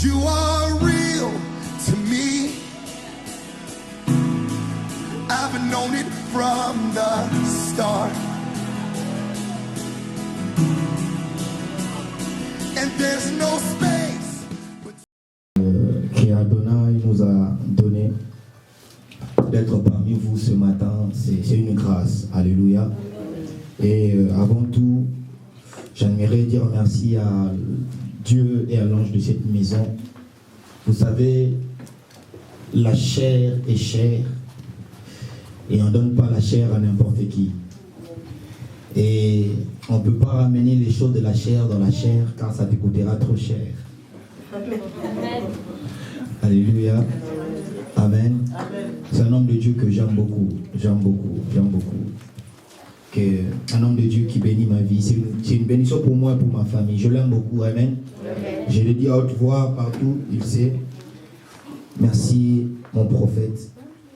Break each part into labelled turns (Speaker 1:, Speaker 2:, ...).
Speaker 1: You are real to me. I've known it from the start. And there's no space.
Speaker 2: Adonai nous a donné d'être parmi vous ce matin, c'est une grâce. Alléluia. Et avant tout, j'aimerais dire merci à Dieu et à l'ange de cette maison. Vous savez, la chair est chère et on ne donne pas la chair à n'importe qui. Et on ne peut pas ramener les choses de la chair dans la chair car ça te coûtera trop cher.
Speaker 3: Amen.
Speaker 2: Alléluia. Amen. C'est un homme de Dieu que j'aime beaucoup. J'aime beaucoup. Un homme de Dieu qui bénit ma vie. C'est une bénédiction pour moi et pour ma famille. Je l'aime beaucoup. Amen. Je le dis à haute voix partout, il sait. Merci, mon prophète.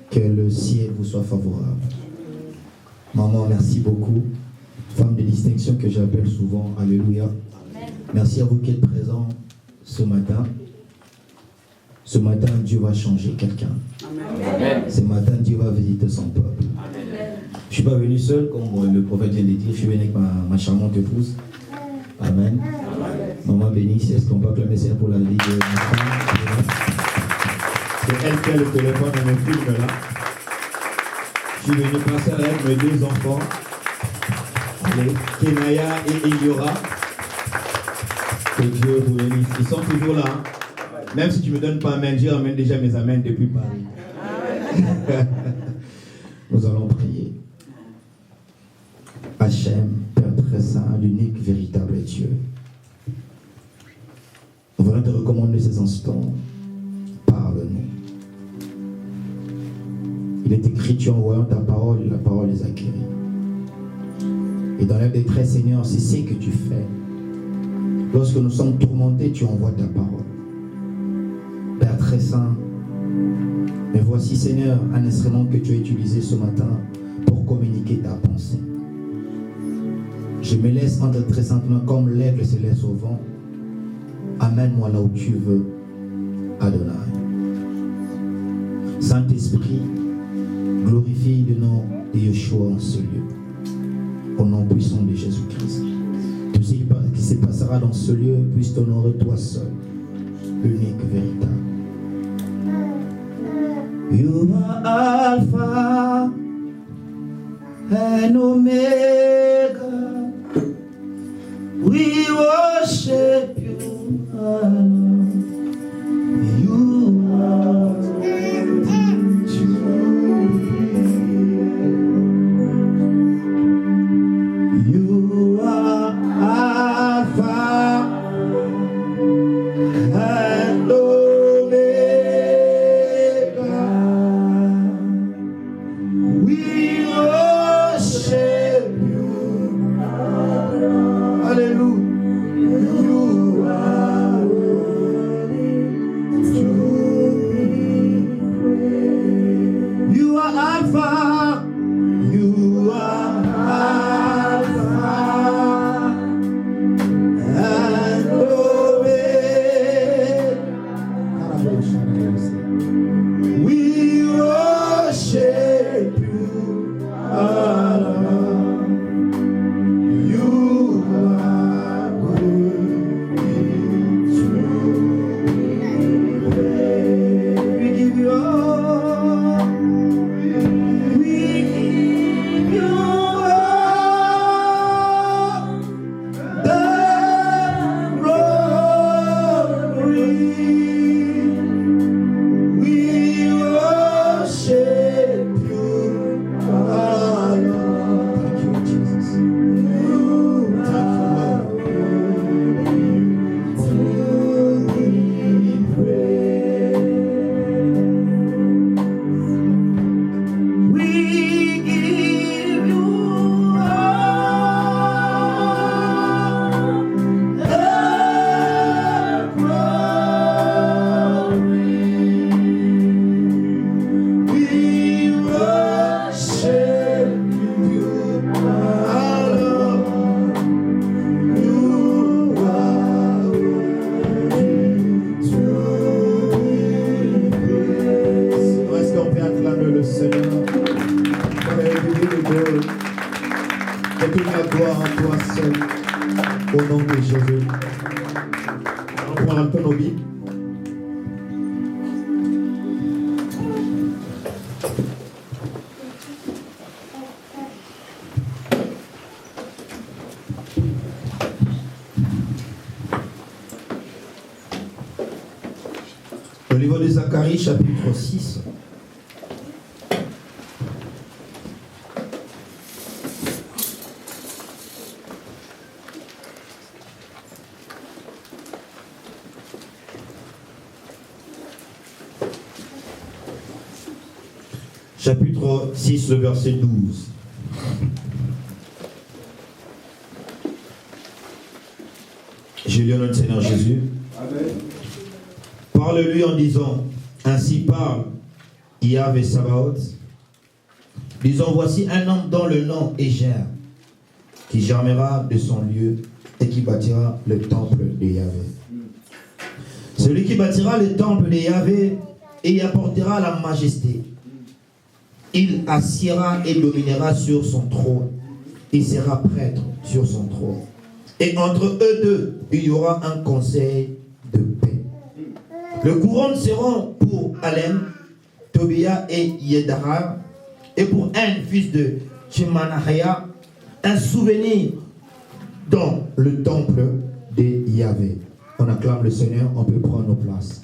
Speaker 2: Que le ciel vous soit favorable. Maman, merci beaucoup. Femme de distinction que j'appelle souvent. Alléluia. Merci à vous qui êtes présents ce matin. Ce matin, Dieu va changer quelqu'un. Ce matin, Dieu va visiter son peuple. Je ne suis pas venu seul, comme le prophète vient de dire. Je suis venu avec ma charmante épouse. Amen. Maman bénisse. Est-ce qu'on peut acclamer Seigneur pour la vie de ma femme? C'est elle qui a le téléphone et me filme là. Je suis venu passer avec mes deux enfants, Kenaya et Eliora. Que Dieu vous bénisse. Ils sont toujours là. Même si tu ne me donnes pas amen, Dieu ramène déjà mes amens depuis Paris. Nous allons prier. Hachem, Père très saint, l'unique véritable Dieu. Nous voulons te recommander ces instants. Parle-nous. Il est écrit, tu envoyant ta parole, et la parole les acquérit. Et dans la détresse, Seigneur, c'est ce que tu fais. Lorsque nous sommes tourmentés, tu envoies ta parole. Père très saint, mais voici, Seigneur, un instrument que tu as utilisé ce matin pour communiquer ta pensée. Je me laisse entrer très simplement comme l'aigle se laisse au vent. Amène-moi là où tu veux, Adonai. Saint-Esprit, glorifie le nom de Yeshua en ce lieu. Au nom puissant de Jésus-Christ. Tout ce qui se passera dans ce lieu puisse t'honorer toi seul, l'unique véritable. You are Alpha and Omega. We worship you, Lord. You are You are Alpha and Omega. We worship you. Hallelujah. You are en toi seul, au nom de Jésus. On prend un peu nos Bibles. Au livre de Zacharie, chapitre 6. Chapitre 6, le verset 12. Je lis au nom du Seigneur Jésus.
Speaker 1: Amen.
Speaker 2: Parle-lui en disant, ainsi parle Yahvé Sabaoth. Disons, voici un homme dont le nom est Gère, qui germera de son lieu et qui bâtira le temple de Yahvé. Celui qui bâtira le temple de Yahvé et y apportera la majesté. Il assiera et dominera sur son trône. Il sera prêtre sur son trône. Et entre eux deux, il y aura un conseil de paix. Le couronne seront pour Alem, Tobia et Yedahar, et pour un fils de Chemanahaya, un souvenir dans le temple de Yahvé. On acclame le Seigneur, on peut prendre nos places.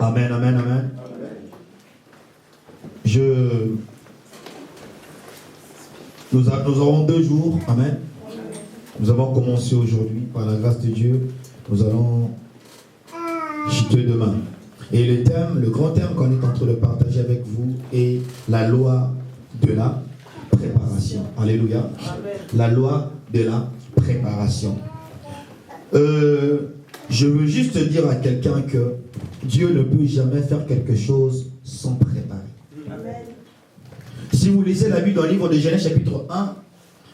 Speaker 2: Amen, amen, amen. Nous aurons 2 jours, amen. Nous avons commencé aujourd'hui, par la grâce de Dieu, nous allons chuter demain. Et le thème, le grand thème qu'on est en train de partager avec vous est la loi de la préparation. Alléluia. Amen. La loi de la préparation. Je veux juste dire à quelqu'un que Dieu ne peut jamais faire quelque chose sans préparer. Amen. Si vous lisez la Bible dans le livre de Genèse chapitre 1,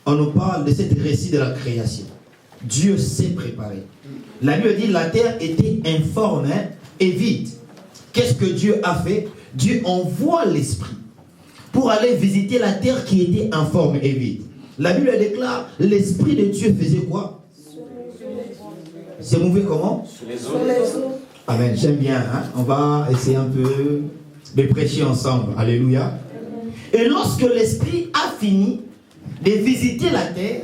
Speaker 2: on nous parle de cette récit de la création. Dieu s'est préparé. La Bible dit que la terre était informe et vide. Qu'est-ce que Dieu a fait? Dieu envoie l'Esprit pour aller visiter la terre qui était informe et vide. La Bible déclare, l'Esprit de Dieu faisait quoi? Se mouvait comment? Sur les eaux. Amen, j'aime bien. Hein? On va essayer un peu de prêcher ensemble. Alléluia. Et lorsque l'Esprit a fini de visiter la terre,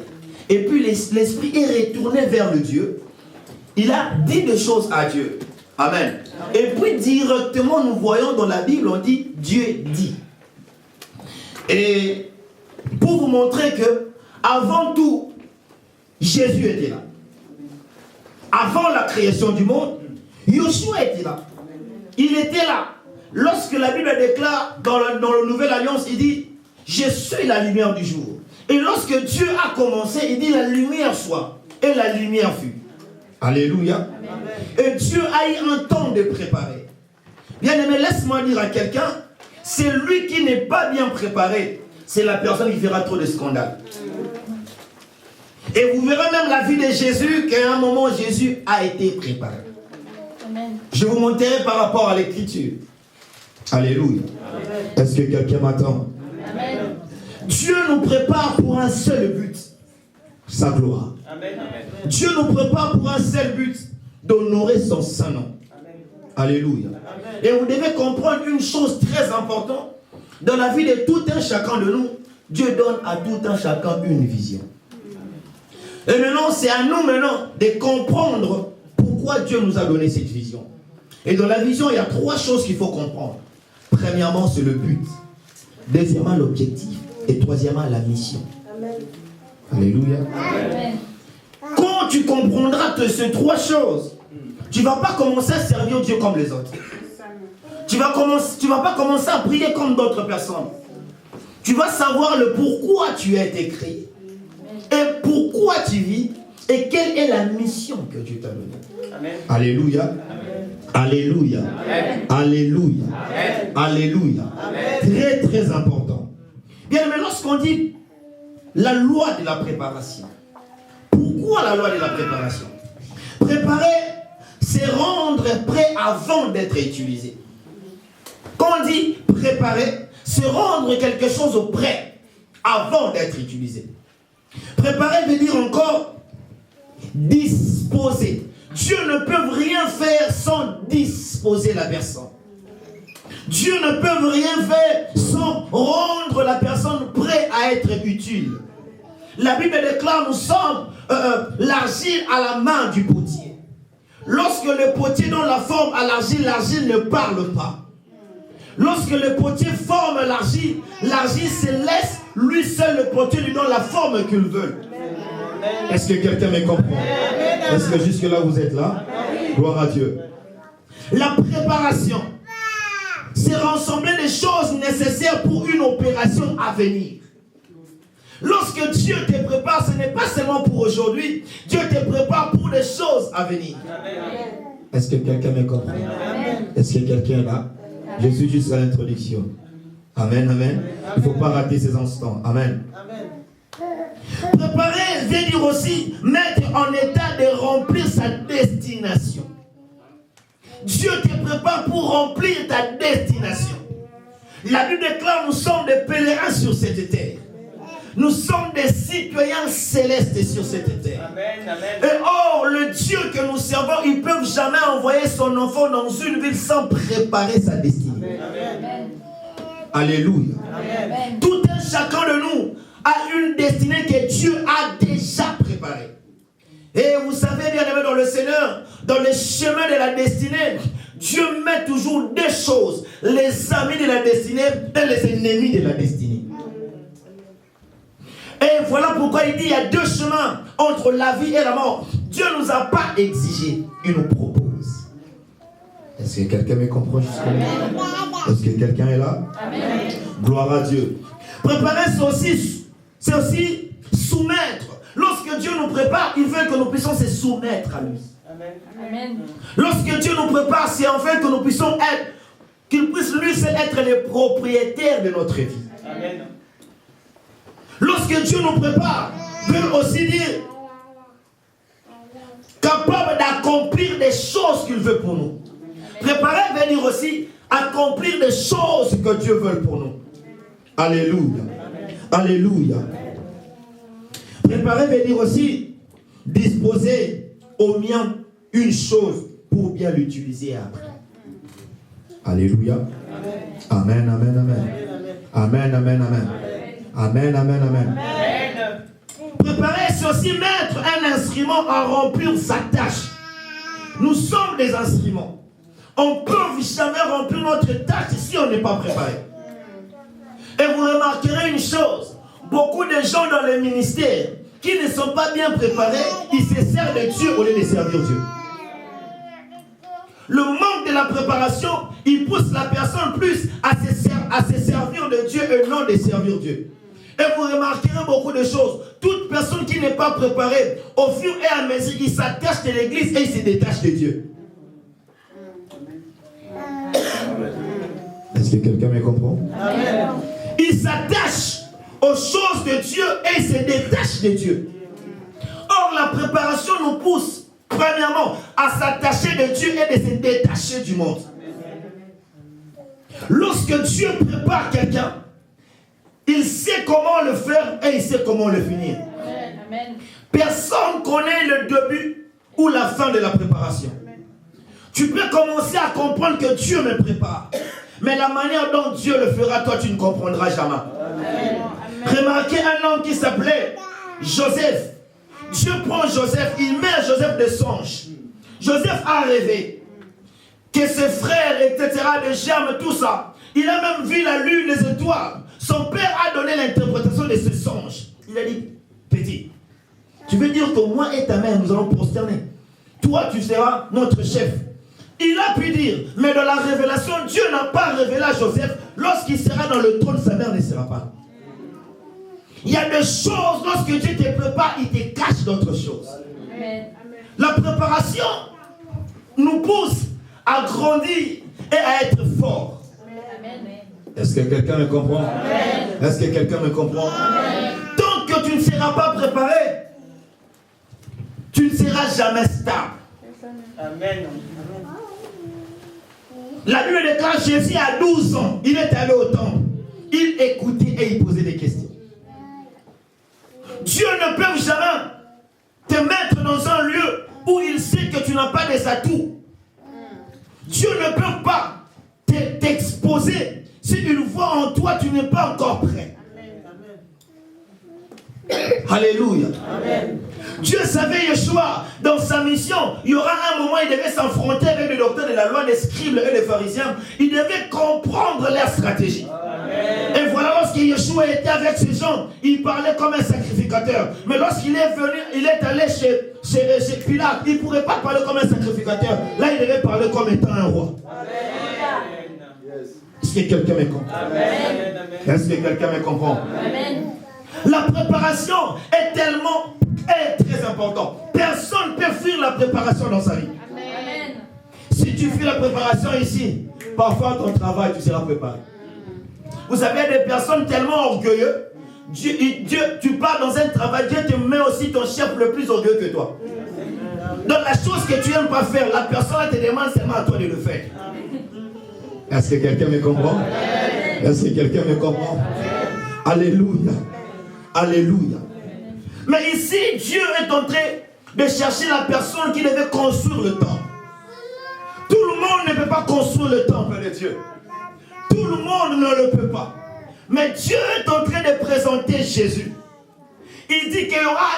Speaker 2: et puis l'Esprit est retourné vers le Dieu, il a dit des choses à Dieu. Amen. Et puis directement, nous voyons dans la Bible, on dit Dieu dit. Et pour vous montrer que, avant tout, Jésus était là. Avant la création du monde, Yeshua était là. Il était là. Lorsque la Bible déclare dans la Nouvelle Alliance, il dit, je suis la lumière du jour. Et lorsque Dieu a commencé, il dit, la lumière soit. Et la lumière fut. Alléluia. Amen. Et Dieu a eu un temps de préparer. Bien aimé, laisse-moi dire à quelqu'un, c'est lui qui n'est pas bien préparé. C'est la personne qui fera trop de scandales. Et vous verrez même la vie de Jésus, qu'à un moment, Jésus a été préparé. Amen. Je vous montrerai par rapport à l'écriture. Alléluia. Est-ce que quelqu'un m'attend? Amen. Dieu nous prépare pour un seul but, sa gloire. Amen. Dieu nous prépare pour un seul but, d'honorer son saint nom. Amen. Alléluia. Amen. Et vous devez comprendre une chose très importante. Dans la vie de tout un chacun de nous, Dieu donne à tout un chacun une vision. Et maintenant, c'est à nous maintenant de comprendre pourquoi Dieu nous a donné cette vision. Et dans la vision, il y a 3 choses qu'il faut comprendre. Premièrement, c'est le but. Deuxièmement, l'objectif. Et troisièmement, la mission. Amen. Alléluia. Amen. Quand tu comprendras ces 3 choses, tu ne vas pas commencer à servir Dieu comme les autres. Tu vas pas commencer à prier comme d'autres personnes. Tu vas savoir le pourquoi tu as été créé. Et pourquoi tu vis. Et quelle est la mission que Dieu t'a donnée. Amen. Alléluia. Amen. Alléluia. Amen. Alléluia. Amen. Alléluia. Amen. Très très important. Bien, mais lorsqu'on dit la loi de la préparation, pourquoi la loi de la préparation? Préparer, c'est rendre prêt avant d'être utilisé. Quand on dit préparer, c'est rendre quelque chose au prêt. avant d'être utilisé. Préparer veut dire encore disposer. Dieu ne peut rien faire sans disposer la personne. Dieu ne peut rien faire sans rendre la personne prête à être utile. La Bible déclare, nous sommes l'argile à la main du potier. Lorsque le potier donne la forme à l'argile, l'argile ne parle pas. Lorsque le potier forme l'argile, l'argile se laisse, lui seul, le potier lui donne la forme qu'il veut. Est-ce que quelqu'un me comprend? Est-ce que jusque-là vous êtes là? Gloire à Dieu. La préparation, c'est rassembler les choses nécessaires pour une opération à venir. Lorsque Dieu te prépare, ce n'est pas seulement pour aujourd'hui. Dieu te prépare pour les choses à venir. Est-ce que quelqu'un me comprend? Est-ce que quelqu'un est là? Je suis juste à l'introduction. Amen, amen. Il ne faut pas rater ces instants. Amen. Préparer veut dire aussi mettre en état de remplir sa destination. Dieu te prépare pour remplir ta destination. La Bible déclare, nous sommes des pèlerins sur cette terre. Nous sommes des citoyens célestes sur cette terre. Amen, amen. Et or, le Dieu que nous servons, ils ne peuvent jamais envoyer son enfant dans une ville sans préparer sa destinée. Amen. Alléluia. Amen. Tout un chacun de nous a une destinée que Dieu a déjà préparée. Et vous savez bien aimé dans le Seigneur, dans le chemin de la destinée, Dieu met toujours deux choses: les amis de la destinée et les ennemis de la destinée. Et voilà pourquoi il dit il y a deux chemins entre la vie et la mort. Dieu ne nous a pas exigé, il nous propose. Est-ce que quelqu'un me comprend jusque-là? Est-ce que quelqu'un est là? Amen. Gloire à Dieu. Préparer, c'est aussi soumettre. Lorsque Dieu nous prépare, il veut que nous puissions se soumettre à lui. Amen. Lorsque Dieu nous prépare, c'est enfin que nous puissions être, qu'il puisse lui seul être le propriétaire de notre vie. Amen. Lorsque Dieu nous prépare, veut aussi dire capable d'accomplir des choses qu'il veut pour nous. Préparer veut dire aussi accomplir des choses que Dieu veut pour nous. Alléluia. Alléluia. Préparer veut dire aussi disposer au mien une chose pour bien l'utiliser après. Alléluia. Amen, amen, amen. Amen, amen, amen. Amen, amen, amen. Préparer, c'est aussi mettre un instrument à remplir sa tâche. Nous sommes des instruments. On ne peut jamais remplir notre tâche si on n'est pas préparé. Et vous remarquerez une chose, beaucoup de gens dans le ministère qui ne sont pas bien préparés, ils se servent de Dieu au lieu de servir Dieu. Le manque de la préparation, il pousse la personne plus à se servir de Dieu et non de servir Dieu. Et vous remarquerez beaucoup de choses. Toute personne qui n'est pas préparée, au fur et à mesure, il s'attache de l'église et il se détache de Dieu. Est-ce que quelqu'un me comprend? Amen. Il s'attache aux choses de Dieu et il se détache de Dieu. Or, la préparation nous pousse, premièrement, à s'attacher de Dieu et de se détacher du monde. Lorsque Dieu prépare quelqu'un, il sait comment le faire et il sait comment le finir. Amen. Personne connaît le début ou la fin de la préparation. Tu peux commencer à comprendre que Dieu me prépare. Mais la manière dont Dieu le fera, toi, tu ne comprendras jamais. Amen. Remarquez un homme qui s'appelait Joseph. Dieu prend Joseph, il met Joseph de songe. Joseph a rêvé que ses frères, etc., les germes, tout ça. Il a même vu la lune, les étoiles. Son père a donné l'interprétation de ce songe. Il a dit, petit, tu veux dire que moi et ta mère, nous allons prosterner. Toi, tu seras notre chef. Il a pu dire, mais dans la révélation, Dieu n'a pas révélé à Joseph, lorsqu'il sera dans le trône, sa mère ne sera pas. Il y a des choses, lorsque Dieu te prépare, il te cache d'autres choses. Amen. La préparation nous pousse à grandir et à être fort. Amen. Est-ce que quelqu'un me comprend? Amen. Est-ce que quelqu'un me comprend? Amen. Tant que tu ne seras pas préparé, tu ne seras jamais stable. Amen. La Bible déclare Jésus à 12 ans, il est allé au temple. Il écoutait et il posait des questions. Dieu ne peut jamais te mettre dans un lieu où il sait que tu n'as pas des atouts. Dieu ne peut pas t'exposer s'il voit en toi tu n'es pas encore prêt. Alléluia. Amen. Dieu savait Yeshua, dans sa mission, il y aura un moment, il devait s'affronter avec les docteurs de la loi, les scribes et les pharisiens. Il devait comprendre leur stratégie. Amen. Et voilà, lorsque Yeshua était avec ces gens, il parlait comme un sacrificateur. Mais lorsqu'il est venu, il est allé chez Pilate, il ne pourrait pas parler comme un sacrificateur. Là, il devait parler comme étant un roi. Amen. Est-ce que quelqu'un me comprend? Amen. Est-ce que quelqu'un me comprend? Amen. La préparation est très importante. Personne ne peut fuir la préparation dans sa vie. Amen. Si tu fuis la préparation ici, parfois ton travail, tu seras préparé. Vous savez, des personnes tellement orgueilleuses, tu pars dans un travail, Dieu te met aussi ton chef le plus orgueilleux que toi. Donc la chose que tu n'aimes pas faire, la personne te demande seulement à toi de le faire. Est-ce que quelqu'un me comprend? Est-ce que quelqu'un me comprend? Alléluia. Alléluia. Mais ici, Dieu est en train de chercher la personne qui devait construire le temple. Tout le monde ne peut pas construire le temple de Dieu. Tout le monde ne le peut pas. Mais Dieu est en train de présenter Jésus. Il dit qu'il y aura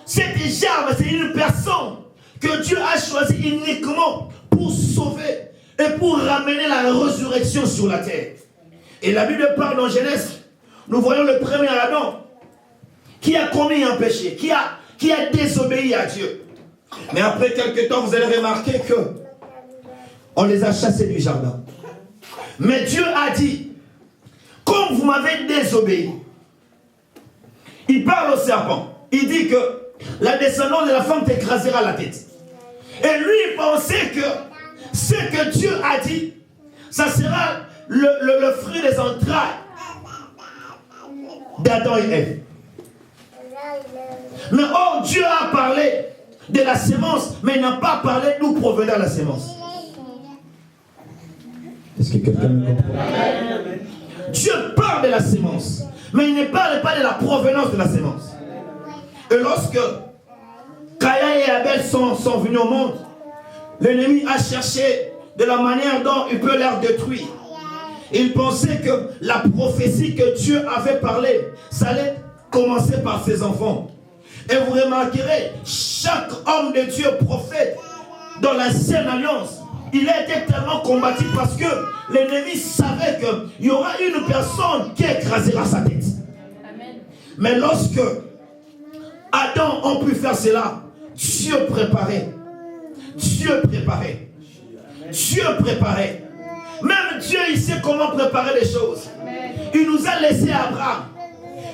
Speaker 2: cette germe, c'est une personne que Dieu a choisie uniquement pour sauver et pour ramener la résurrection sur la terre. Et la Bible parle dans Genèse, nous voyons le premier Adam qui a commis un péché, qui a désobéi à Dieu. Mais après quelques temps, vous allez remarquer que on les a chassés du jardin. Mais Dieu a dit, comme vous m'avez désobéi, il parle au serpent. Il dit que la descendance de la femme t'écrasera la tête. Et lui, il pensait que ce que Dieu a dit, ça sera le fruit des entrailles d'Adam et Ève. Mais oh, Dieu a parlé de la sémence, mais il n'a pas parlé d'où provenait la sémence. Est-ce que quelqu'un me comprend? Dieu parle de la sémence, mais il ne parle pas de la provenance de la sémence. Et lorsque Caïn et Abel sont venus au monde, l'ennemi a cherché de la manière dont il peut les détruire. Il pensait que la prophétie que Dieu avait parlé, ça allait commencer par ses enfants. Et vous remarquerez, chaque homme de Dieu prophète dans l'ancienne alliance, il a été tellement combattu parce que l'ennemi savait qu'il y aura une personne qui écrasera sa tête. Amen. Mais lorsque Adam a pu faire cela, Dieu préparait. Dieu préparait. Dieu préparait. Même Dieu, il sait comment préparer les choses. Il nous a laissé Abraham.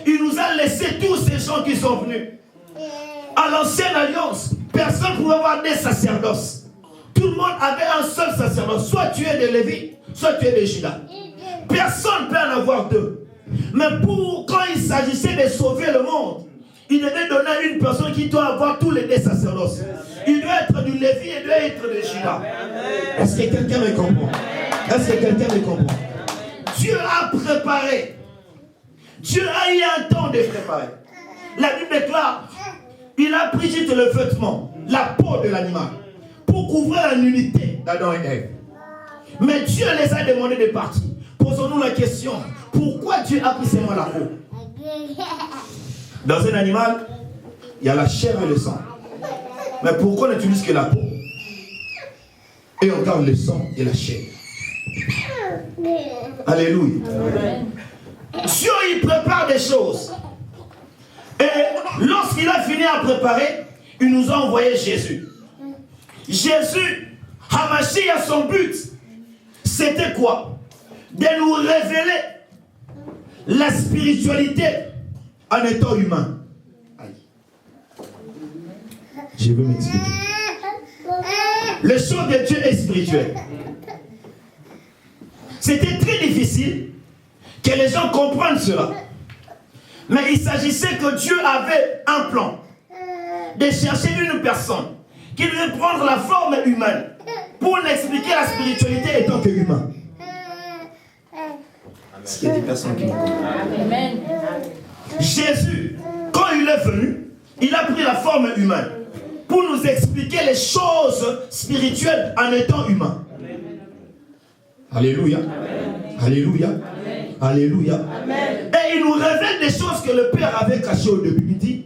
Speaker 2: Il nous a laissé tous ces gens qui sont venus. À l'ancienne alliance, personne ne pouvait avoir des sacerdoces. Tout le monde avait un seul sacerdoce. Soit tu es de Lévi, soit tu es de Juda. Personne ne peut en avoir deux. Mais quand il s'agissait de sauver le monde, il devait donner à une personne qui doit avoir tous les deux sacerdoces. Il doit être du Lévi et doit être de Juda. Est-ce que quelqu'un me comprend? Est-ce que quelqu'un me comprend? Dieu a préparé. Dieu a eu un temps de préparer. La Bible déclare, il a pris juste le vêtement, la peau de l'animal, pour couvrir la nudité d'Adam et Ève. Mais Dieu les a demandé de partir. Posons-nous la question, pourquoi Dieu a pris seulement la peau? Dans un animal, il y a la chair et le sang. Mais pourquoi on n'utilise que la peau? Et on garde le sang et la chair. Alléluia. Dieu, il prépare des choses. Et lorsqu'il a fini à préparer, il nous a envoyé Jésus. Jésus, Hamashia, son but, c'était quoi? De nous révéler la spiritualité en étant humain. Aïe. Je veux m'expliquer. Le chose de Dieu est spirituel. C'était très difficile que les gens comprennent cela. Mais il s'agissait que Dieu avait un plan de chercher une personne qui devait prendre la forme humaine pour nous expliquer la spiritualité étant que humain. Est-ce qu'il y a des personnes qui me comprennent? Jésus, quand quand il est venu, il a pris la forme humaine pour nous expliquer les choses spirituelles en étant humain. Alléluia. Alléluia. Alléluia. Et il nous révèle des choses que le Père avait cachées au début. Il dit,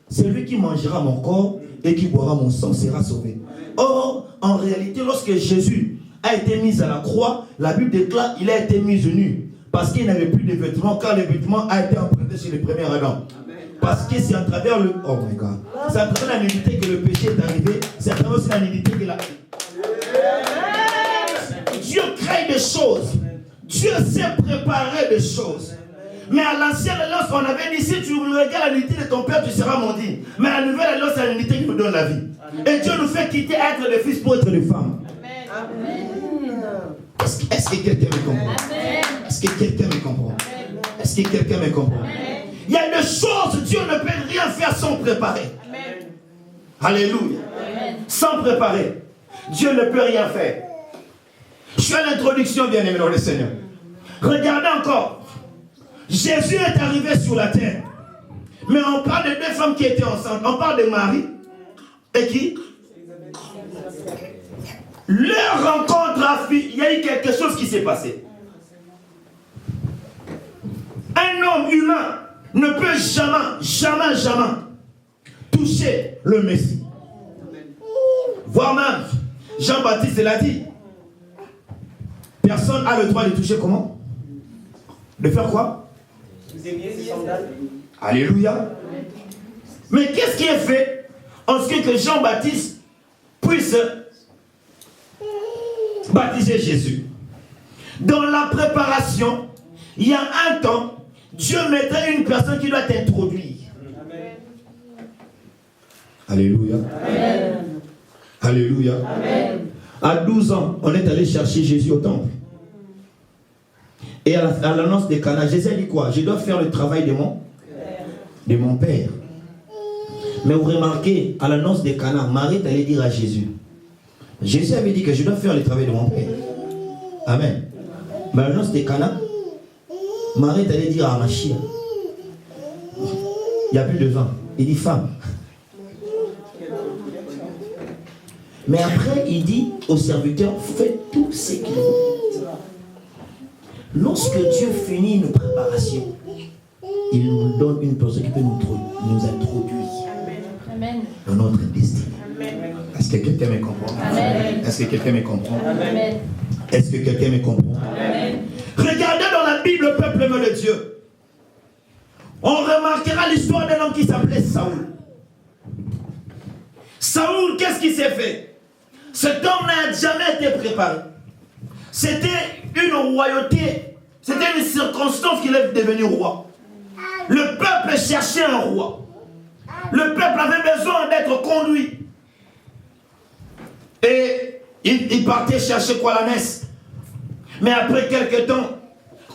Speaker 2: celui qui mangera mon corps et qui boira mon sang sera sauvé. Or, en réalité, lorsque Jésus a été mis à la croix, la Bible déclare qu'il a été mis nu. Parce qu'il n'avait plus de vêtements, car le vêtement a été emprunté chez les premiers Adam. Parce que c'est à travers le... Oh my God. C'est à travers la nudité que le péché est arrivé. C'est à travers aussi la nudité que la... Dieu crée des choses. Dieu sait préparer des choses. Mais à l'ancienne alliance, on avait dit, si tu regardes la nudité de ton père, tu seras maudit. Mais à la nouvelle alliance, c'est la nudité qui nous donne la vie. Et Dieu nous fait quitter être des fils pour être des femmes. Est-ce que quelqu'un me comprend? Est-ce que quelqu'un me comprend? Est-ce que quelqu'un me comprend? Il y a des choses, Dieu ne peut rien faire sans préparer. Alléluia. Sans préparer, Dieu ne peut rien faire. Je suis à l'introduction, bien-aimé dans le Seigneur. Regardez encore. Jésus est arrivé sur la terre. Mais on parle de deux femmes qui étaient enceintes. On parle de Marie et qui? Leur rencontre, il y a eu quelque chose qui s'est passé. Un homme humain ne peut jamais toucher le Messie. Voire même, Jean-Baptiste l'a dit. Personne n'a le droit de toucher comment? De faire quoi? Alléluia. Mais qu'est-ce qui est fait en ce que Jean-Baptiste puisse baptiser Jésus? Dans la préparation, il y a un temps, Dieu mettait une personne qui doit t'introduire. Alléluia. Amen. Alléluia. Amen. À 12 ans, on est allé chercher Jésus au temple. Et à l'annonce de Cana, Jésus a dit quoi? Je dois faire le travail de mon Père. Mais vous remarquez, à l'annonce de Cana, Marie est allée dire à Jésus. Jésus avait dit que je dois faire le travail de mon Père. Amen. Mais à l'annonce de Cana, Marie est allée dire à Machia. Il n'y a plus de vin. Il dit femme. Mais après, il dit au serviteur, faites tout ce qu'il faut. Lorsque Dieu finit une préparation, il nous donne une personne qui peut nous introduire dans notre destin. Est-ce que quelqu'un me comprend? Est-ce que quelqu'un me comprend? Est-ce que quelqu'un me comprend? Regardez dans la Bible le peuple de Dieu. On remarquera l'histoire d'un homme qui s'appelait Saoul. Saoul, qu'est-ce qui s'est fait? Cet homme n'a jamais été préparé. C'était une royauté, c'était une circonstance qu'il est devenu roi. Le peuple cherchait un roi. Le peuple avait besoin d'être conduit. Et il partait chercher quoi, la messe. Mais après quelques temps,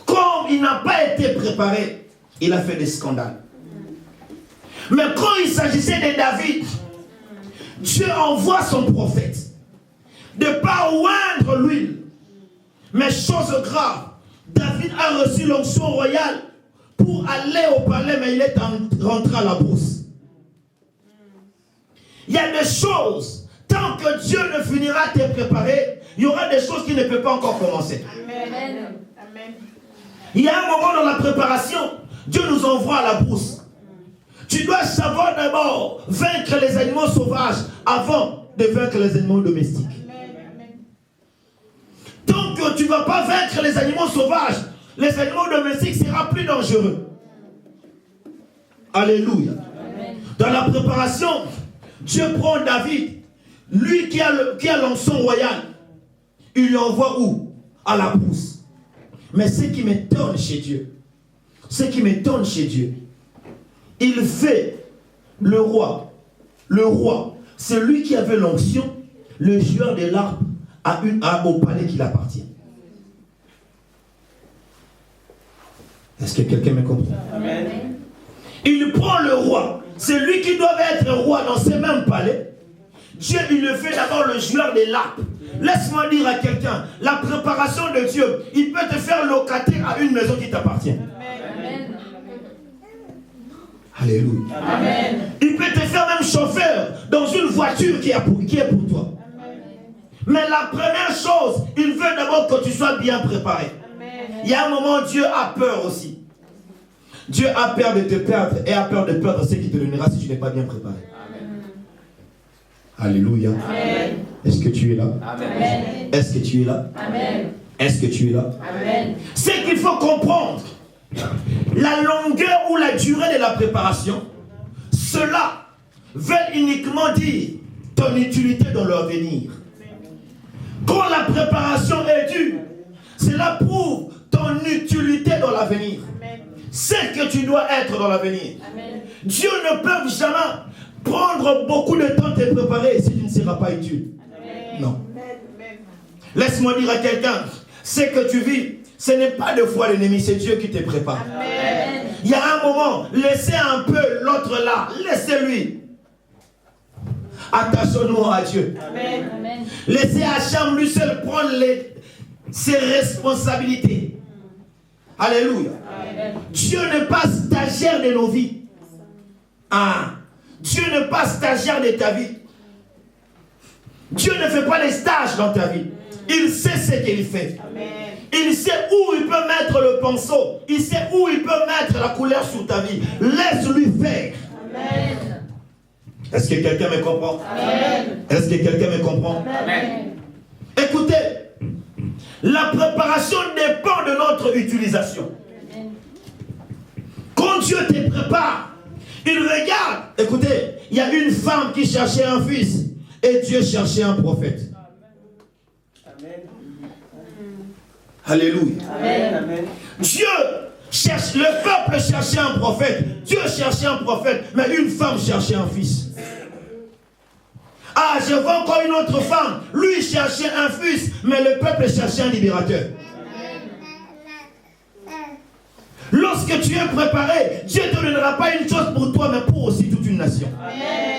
Speaker 2: comme il n'a pas été préparé, il a fait des scandales. Mais quand il s'agissait de David, Dieu envoie son prophète de pas oindre l'huile. Mais chose grave, David a reçu l'onction royale pour aller au palais, mais il est rentré à la brousse. Il y a des choses, tant que Dieu ne finira de te préparer, il y aura des choses qui ne peuvent pas encore commencer. Amen. Il y a un moment dans la préparation, Dieu nous envoie à la brousse. Tu dois savoir d'abord vaincre les animaux sauvages avant de vaincre les animaux domestiques. Tant que tu ne vas pas vaincre les animaux sauvages, les animaux domestiques seront plus dangereux. Alléluia. Dans la préparation, Dieu prend David, lui qui a l'onction royale, il lui envoie où? À la brousse. Mais ce qui m'étonne chez Dieu, il fait le roi, celui qui avait l'onction, le joueur de l'arpe, au palais qui l'appartient. Est-ce que quelqu'un me comprend? Amen. Il prend le roi, c'est lui qui doit être roi dans ce même palais. Dieu, il le fait d'abord le joueur de l'arpe. Laisse-moi dire à quelqu'un, la préparation de Dieu, il peut te faire locataire à une maison qui t'appartient. Amen. Alléluia.
Speaker 3: Amen.
Speaker 2: Il peut te faire même chauffeur dans une voiture qui est pour toi.
Speaker 3: Amen.
Speaker 2: Mais la première chose, il veut d'abord que tu sois bien préparé.
Speaker 3: Amen.
Speaker 2: Il y a un moment, Dieu a peur aussi. Dieu a peur de te perdre et a peur de perdre ce qui te donnera si tu n'es pas bien préparé.
Speaker 3: Amen.
Speaker 2: Alléluia.
Speaker 3: Amen.
Speaker 2: Est-ce que tu es là?
Speaker 3: Amen.
Speaker 2: Est-ce que tu es là?
Speaker 3: Amen.
Speaker 2: Est-ce que tu es là?
Speaker 3: Amen.
Speaker 2: C'est qu'il faut comprendre la longueur ou la durée de la préparation. Cela veut uniquement dire ton utilité dans l'avenir. Quand la préparation est dure, cela prouve ton utilité dans l'avenir. C'est que tu dois être dans l'avenir. Dieu ne peut jamais prendre beaucoup de temps de te préparer si tu ne seras pas utile.
Speaker 3: Amen.
Speaker 2: Non. Laisse-moi dire à quelqu'un, ce que tu vis, ce n'est pas de foi l'ennemi, c'est Dieu qui te prépare.
Speaker 3: Amen.
Speaker 2: Il y a un moment, laissez un peu l'autre là, laissez-lui. Attachons-nous à Dieu.
Speaker 3: Amen. Amen.
Speaker 2: Laissez Hacham lui seul prendre ses responsabilités. Alléluia.
Speaker 3: Amen.
Speaker 2: Dieu n'est pas stagiaire de nos vies. Ah, Dieu n'est pas stagiaire de ta vie. Dieu ne fait pas les stages dans ta vie. Il sait ce qu'il fait.
Speaker 3: Amen.
Speaker 2: Il sait où il peut mettre le pinceau. Il sait où il peut mettre la couleur sur ta vie. Laisse-lui faire.
Speaker 3: Amen.
Speaker 2: Est-ce que quelqu'un me comprend?
Speaker 3: Amen.
Speaker 2: Est-ce que quelqu'un me comprend?
Speaker 3: Amen.
Speaker 2: Écoutez, la préparation dépend de notre utilisation. Quand Dieu te prépare, il regarde. Écoutez, il y a une femme qui cherchait un fils et Dieu cherchait un prophète. Alléluia.
Speaker 3: Amen.
Speaker 2: Dieu cherche, le peuple cherchait un prophète. Dieu cherchait un prophète, mais une femme cherchait un fils. Ah, je vois encore une autre femme. Lui cherchait un fils, mais le peuple cherchait un libérateur. Lorsque tu es préparé, Dieu ne te donnera pas une chose pour toi, mais pour aussi toute une nation.
Speaker 3: Amen.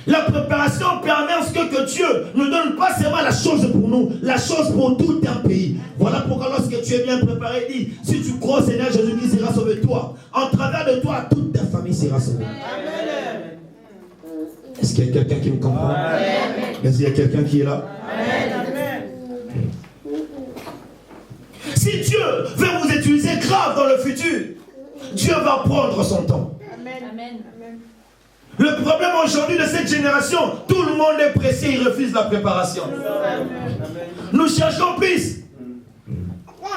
Speaker 2: La préparation permet à ce que Dieu ne donne pas seulement la chose pour nous, la chose pour tout un pays. Voilà pourquoi lorsque tu es bien préparé, il dit, si tu crois au Seigneur, Jésus-Christ sera sauvé toi. En travers de toi, toute ta famille sera sauvée.
Speaker 3: Amen.
Speaker 2: Est-ce qu'il y a quelqu'un qui me comprend?
Speaker 3: Amen.
Speaker 2: Est-ce qu'il y a quelqu'un qui est là?
Speaker 3: Amen.
Speaker 2: Si Dieu veut vous utiliser grave dans le futur, Dieu va prendre son temps.
Speaker 3: Amen.
Speaker 2: Le problème aujourd'hui de cette génération, tout le monde est pressé, il refuse la préparation. Nous cherchons plus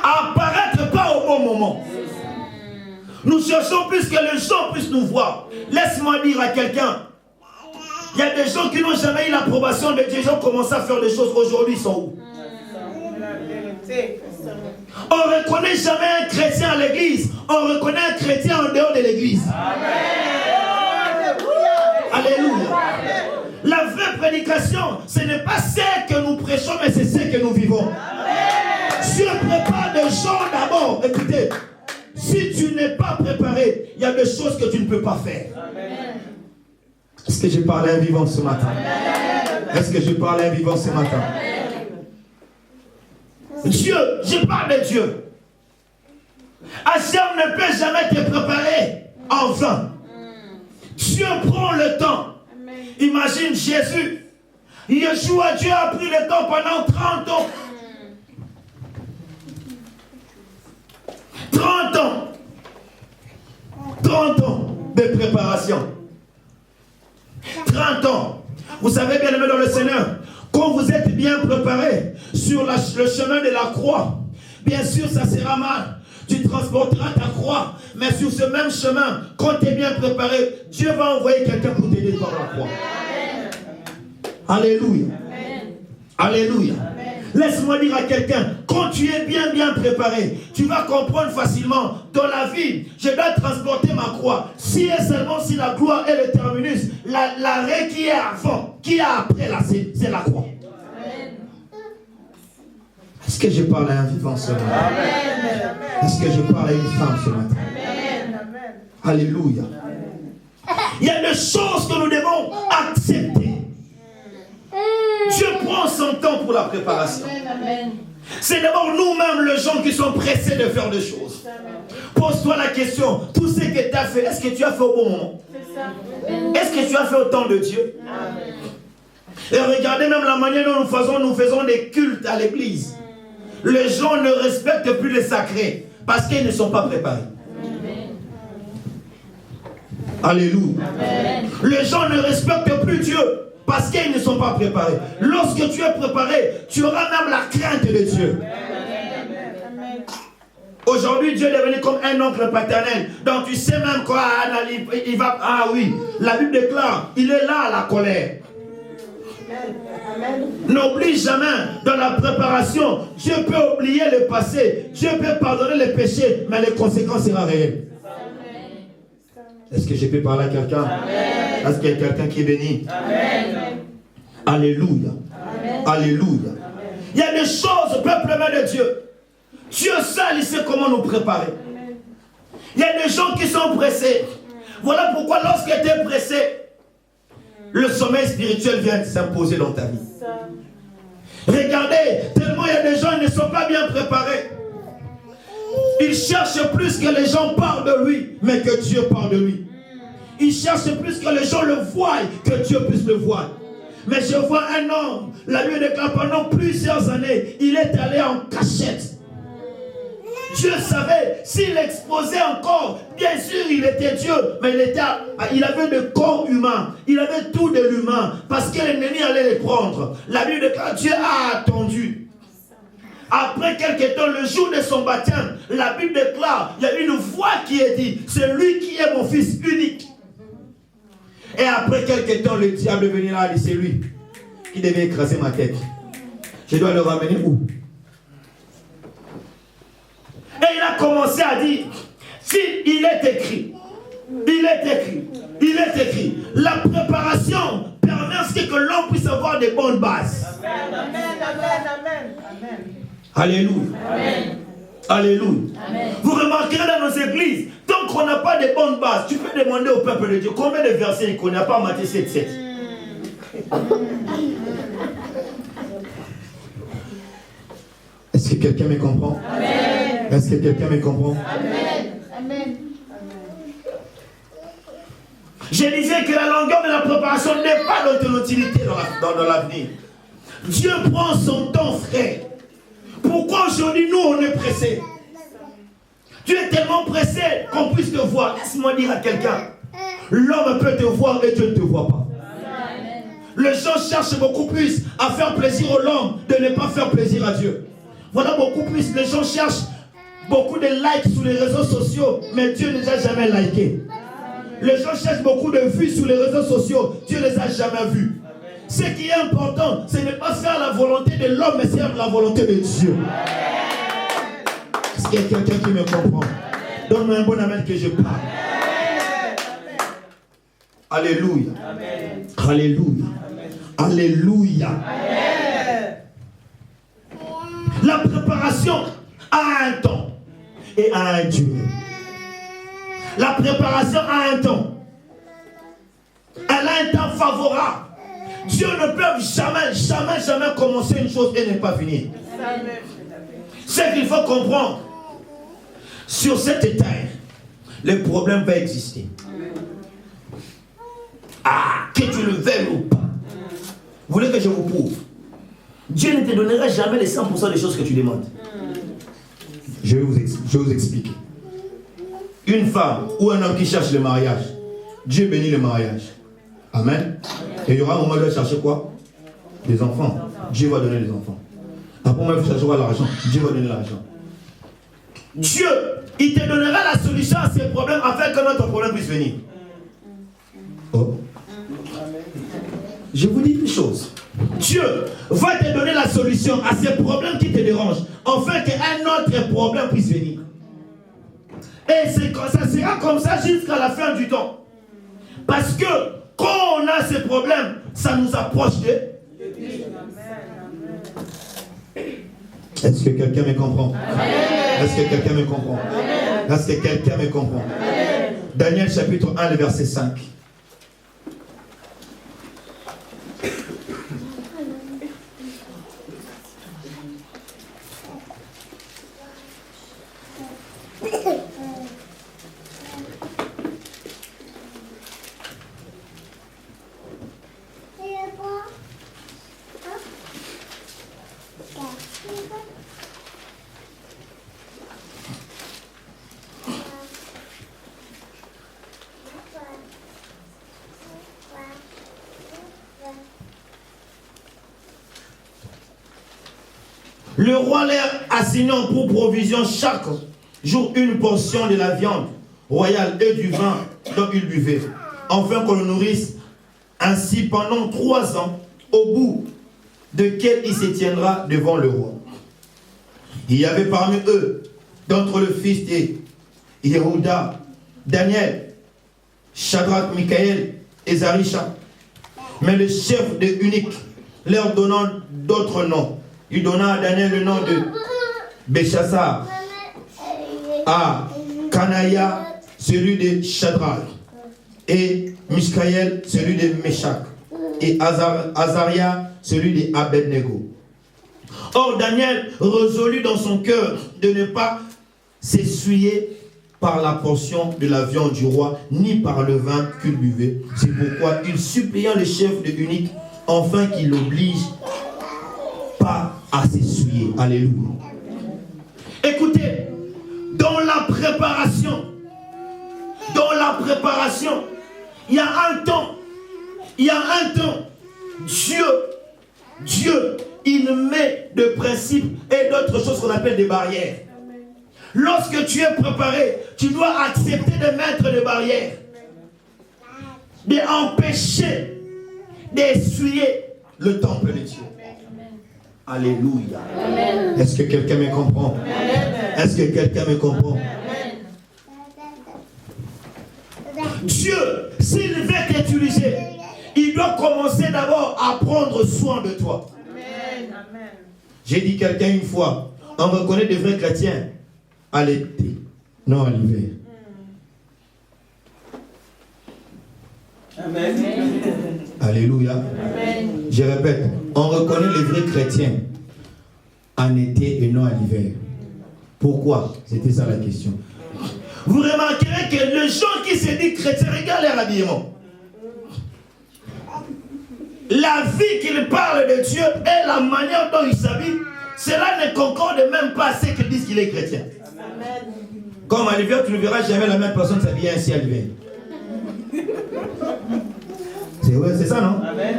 Speaker 2: à apparaître pas au bon moment. Nous cherchons plus que les gens puissent nous voir. Laisse-moi dire à quelqu'un, il y a des gens qui n'ont jamais eu l'approbation de Dieu, ils ont commencé à faire des choses, aujourd'hui ils sont où? On ne reconnaît jamais un chrétien à l'église, on reconnaît un chrétien en dehors de l'église. Alléluia. La vraie prédication, ce n'est pas celle que nous prêchons, mais c'est celle que nous vivons. Dieu prépare des gens d'abord. Écoutez, si tu n'es pas préparé, il y a des choses que tu ne peux pas faire. Est-ce que je parle à un vivant ce matin? Est-ce que je parle à un vivant ce matin? Dieu, je parle de Dieu. Hacham ne peut jamais te préparer en vain. Dieu prend le temps. Imagine Jésus. Yeshua, Dieu a pris le temps pendant 30 ans. 30 ans. 30 ans de préparation. 30 ans. Vous savez bien aimé dans le Seigneur, quand vous êtes bien préparé sur le chemin de la croix, bien sûr ça sera mal. Tu transporteras ta croix, mais sur ce même chemin, quand tu es bien préparé, Dieu va envoyer quelqu'un pour t'aider par la croix. Alléluia. Alléluia. Laisse-moi dire à quelqu'un, quand tu es bien préparé, tu vas comprendre facilement, dans la vie, je dois transporter ma croix. Si et seulement si la gloire est le terminus, l'arrêt qui est avant, qui est après là, c'est la croix. Est-ce que je parle à un vivant ce matin? Est-ce que je parle à une femme ce matin? Alléluia. Il y a des choses que nous devons accepter. Dieu prend son temps pour la préparation. C'est d'abord nous-mêmes les gens qui sont pressés de faire des choses. Pose-toi la question, tout ce que tu as fait, est-ce que tu as fait au bon moment? Est-ce que tu as fait au temps de Dieu? Et regardez même la manière dont nous faisons des cultes à l'église. Les gens ne respectent plus les sacrés parce qu'ils ne sont pas préparés. Alléluia. Les gens ne respectent plus Dieu parce qu'ils ne sont pas préparés. Lorsque tu es préparé, tu auras même la crainte de Dieu. Aujourd'hui, Dieu est devenu comme un oncle paternel. Donc tu sais même quoi, il va... Ah oui, la Bible déclare, il est là à la colère. N'oublie jamais dans la préparation. Dieu peut oublier le passé, Dieu peut pardonner les péchés, mais les conséquences seront réelles. Est-ce que je peux parler à quelqu'un? Est-ce qu'il y a quelqu'un qui est béni? Amen. Alléluia. Amen. Alléluia. Amen. Il y a des choses, peuple de Dieu. Dieu seul, il sait comment nous préparer. Amen. Il y a des gens qui sont pressés. Voilà pourquoi lorsque tu es pressé, le sommeil spirituel vient s'imposer dans ta vie. Regardez, tellement il y a des gens qui ne sont pas bien préparés. Ils cherchent plus que les gens parlent de lui, mais que Dieu parle de lui. Ils cherchent plus que les gens le voient, que Dieu puisse le voir. Mais je vois un homme, la Bible déclare pendant plusieurs années, il est allé en cachette. Dieu savait, s'il exposait encore, bien sûr il était Dieu, mais il avait le corps humain, il avait tout de l'humain, parce que l'ennemi allait les prendre. La Bible déclare, Dieu a attendu. Après quelque temps, le jour de son baptême, la Bible déclare, il y a une voix qui est dit, c'est lui qui est mon fils unique. Et après quelque temps, le diable est venu là et dit, c'est lui qui devait écraser ma tête. Je dois le ramener où? Et il a commencé à dire, si il est écrit, la préparation permet à ce que l'homme puisse avoir des bonnes bases. Amen, amen, amen. Alléluia. Amen. Alléluia. Amen. Vous remarquerez dans nos églises, tant qu'on n'a pas de bonnes bases, tu peux demander au peuple de Dieu combien de versets il connaît, pas Matthieu 7,7. Est-ce que quelqu'un me comprend? Amen. Est-ce que quelqu'un me comprend? Amen. Amen. Je disais que la longueur de la préparation n'est pas notre utilité dans l'avenir. Dieu prend son temps, frère. Pourquoi aujourd'hui nous on est pressés? Tu es tellement pressé qu'on puisse te voir. Laisse-moi dire à quelqu'un, l'homme peut te voir et Dieu ne te voit pas. Amen. Les gens cherchent beaucoup plus à faire plaisir à l'homme de ne pas faire plaisir à Dieu. Voilà beaucoup plus. Les gens cherchent beaucoup de likes sur les réseaux sociaux, mais Dieu ne les a jamais likés. Les gens cherchent beaucoup de vues sur les réseaux sociaux, Dieu ne les a jamais vus. Ce qui est important, ce n'est pas faire la volonté de l'homme, mais faire la volonté de Dieu. Est-ce qu'il y a quelqu'un qui me comprend? Donne-moi un bon amen que je parle. Alléluia. Alléluia. Alléluia. La préparation a un temps et a une durée. La préparation a un temps. Elle a un temps favorable. Dieu ne peut jamais commencer une chose et ne pas finir. Ce qu'il faut comprendre, sur cette terre, le problème va exister. Ah, que tu le veuilles ou pas. Vous voulez que je vous prouve? Dieu ne te donnera jamais les 100% des choses que tu demandes. Je vais vous expliquer. Une femme ou un homme qui cherche le mariage, Dieu bénit le mariage. Amen. Et il y aura un moment où il va chercher quoi? Des enfants. Dieu va donner les enfants. Après, il va chercher quoi? L'argent. Dieu va donner l'argent. Dieu, il te donnera la solution à ces problèmes afin que notre problème puisse venir. Oh. Je vous dis une chose. Dieu va te donner la solution à ces problèmes qui te dérangent afin qu'un autre problème puisse venir. Et ça sera comme ça jusqu'à la fin du temps. Parce que quand on a ces problèmes, ça nous approche de lui. Est-ce que quelqu'un me comprend? Est-ce que quelqu'un me comprend? Est-ce que quelqu'un me comprend? Daniel chapitre 1, le verset 5. Le roi leur assignant pour provision chaque jour une portion de la viande royale et du vin dont il buvait, afin qu'on le nourrisse ainsi pendant 3 ans, au bout desquels il se tiendra devant le roi. Il y avait parmi eux, d'entre le fils de Yehuda, Daniel, Shadrach, Michaël et Zarisha. Mais le chef des eunuques, leur donnant d'autres noms, il donna à Daniel le nom de Béchassar, à Kanaya celui de Shadrach, et Mishkaël celui de Meshach, et Azaria celui de Abednego. Or Daniel résolut dans son cœur de ne pas s'essuyer par la portion de la viande du roi, ni par le vin qu'il buvait. C'est pourquoi il supplia le chef de l'eunuque, enfin qu'il l'oblige pas à s'essuyer. Alléluia. Écoutez, dans la préparation, il y a un temps, Dieu, il met des principes et d'autres choses qu'on appelle des barrières. Lorsque tu es préparé, tu dois accepter de mettre des barrières, d'empêcher d'essuyer le temple de Dieu. Alléluia. Est-ce que quelqu'un me comprend? Est-ce que quelqu'un me comprend? Dieu, s'il veut t'utiliser, il doit commencer d'abord à prendre soin de toi. J'ai dit quelqu'un une fois, on reconnaît des vrais chrétiens à l'été, non à l'hiver.
Speaker 3: Amen.
Speaker 2: Alléluia.
Speaker 3: Amen.
Speaker 2: Je répète, on reconnaît les vrais chrétiens en été et non à l'hiver. Pourquoi? C'était ça la question. Vous remarquerez que les gens qui se disent chrétiens, regardent leur habillement. La vie qu'ils parlent de Dieu et la manière dont ils s'habillent, cela ne concorde même pas à ce qu'ils disent qu'il est chrétien. Amen. Comme à l'hiver, tu ne verras jamais la même personne s'habiller ainsi à l'hiver. C'est vrai, c'est ça, non? Amen.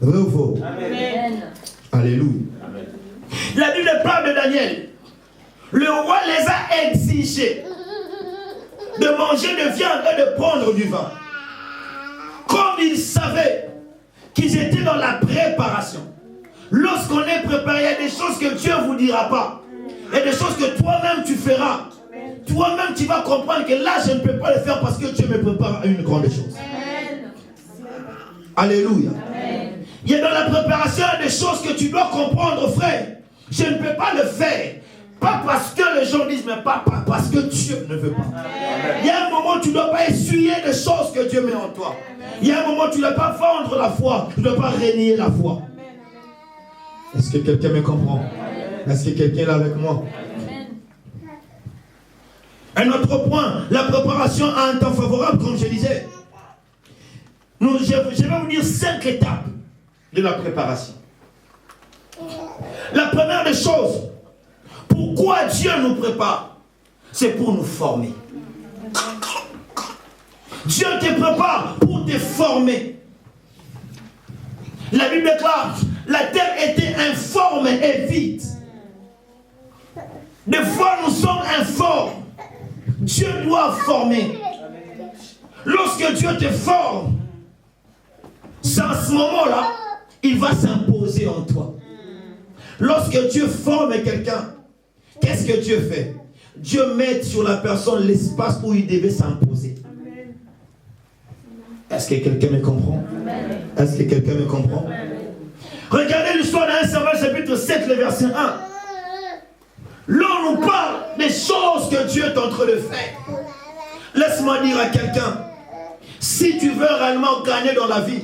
Speaker 2: Vrai ou faux? Amen. Alléluia. Amen. La Bible parle de Daniel. Le roi les a exigés de manger de viande et de prendre du vin. Comme ils savaient qu'ils étaient dans la préparation. Lorsqu'on est préparé, il y a des choses que Dieu ne vous dira pas. Il y a des choses que toi-même tu feras. Toi-même tu vas comprendre que là je ne peux pas le faire parce que Dieu me prépare à une grande chose. Amen. Alléluia. Amen. Il y a dans la préparation des choses que tu dois comprendre, frère. Je ne peux pas le faire. Pas parce que les gens disent, mais pas parce que Dieu ne veut pas. Amen. Il y a un moment où tu ne dois pas essuyer des choses que Dieu met en toi. Il y a un moment où tu ne dois pas vendre la foi. Tu ne dois pas renier la foi. Est-ce que quelqu'un me comprend? Est-ce que quelqu'un est là avec moi? Un autre point, la préparation a un temps favorable, comme je disais. Je vais vous dire 5 étapes de la préparation. La première des choses, pourquoi Dieu nous prépare? C'est pour nous former. Dieu te prépare pour te former. La Bible déclare, la terre était informe et vide. Des fois nous sommes informes. Dieu doit former. Lorsque Dieu te forme, c'est à ce moment-là, il va s'imposer en toi. Lorsque Dieu forme quelqu'un, qu'est-ce que Dieu fait? Dieu met sur la personne l'espace où il devait s'imposer. Est-ce que quelqu'un me comprend? Est-ce que quelqu'un me comprend? Regardez l'histoire d'Un Samuel chapitre 7, le verset 1. Là, on nous parle des choses que Dieu est en train de faire. Laisse-moi dire à quelqu'un, si tu veux réellement gagner dans la vie,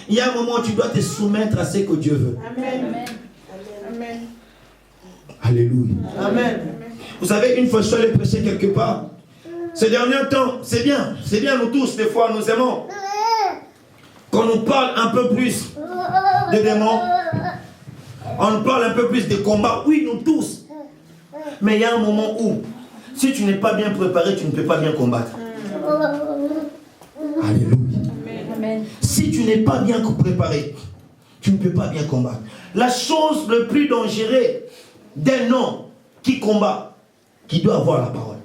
Speaker 2: il y a un moment où tu dois te soumettre à ce que Dieu veut. Amen. Amen. Alléluia. Amen. Vous savez, une fois je suis allé prêcher quelque part, ces derniers temps, c'est bien nous tous, des fois nous aimons. Quand on parle un peu plus de démons, on nous parle un peu plus de combats, oui, nous tous. Mais il y a un moment où, si tu n'es pas bien préparé, tu ne peux pas bien combattre. Alléluia. Amen. Si tu n'es pas bien préparé, tu ne peux pas bien combattre. La chose le plus dangereuse d'un homme qui combat, qui doit avoir la parole.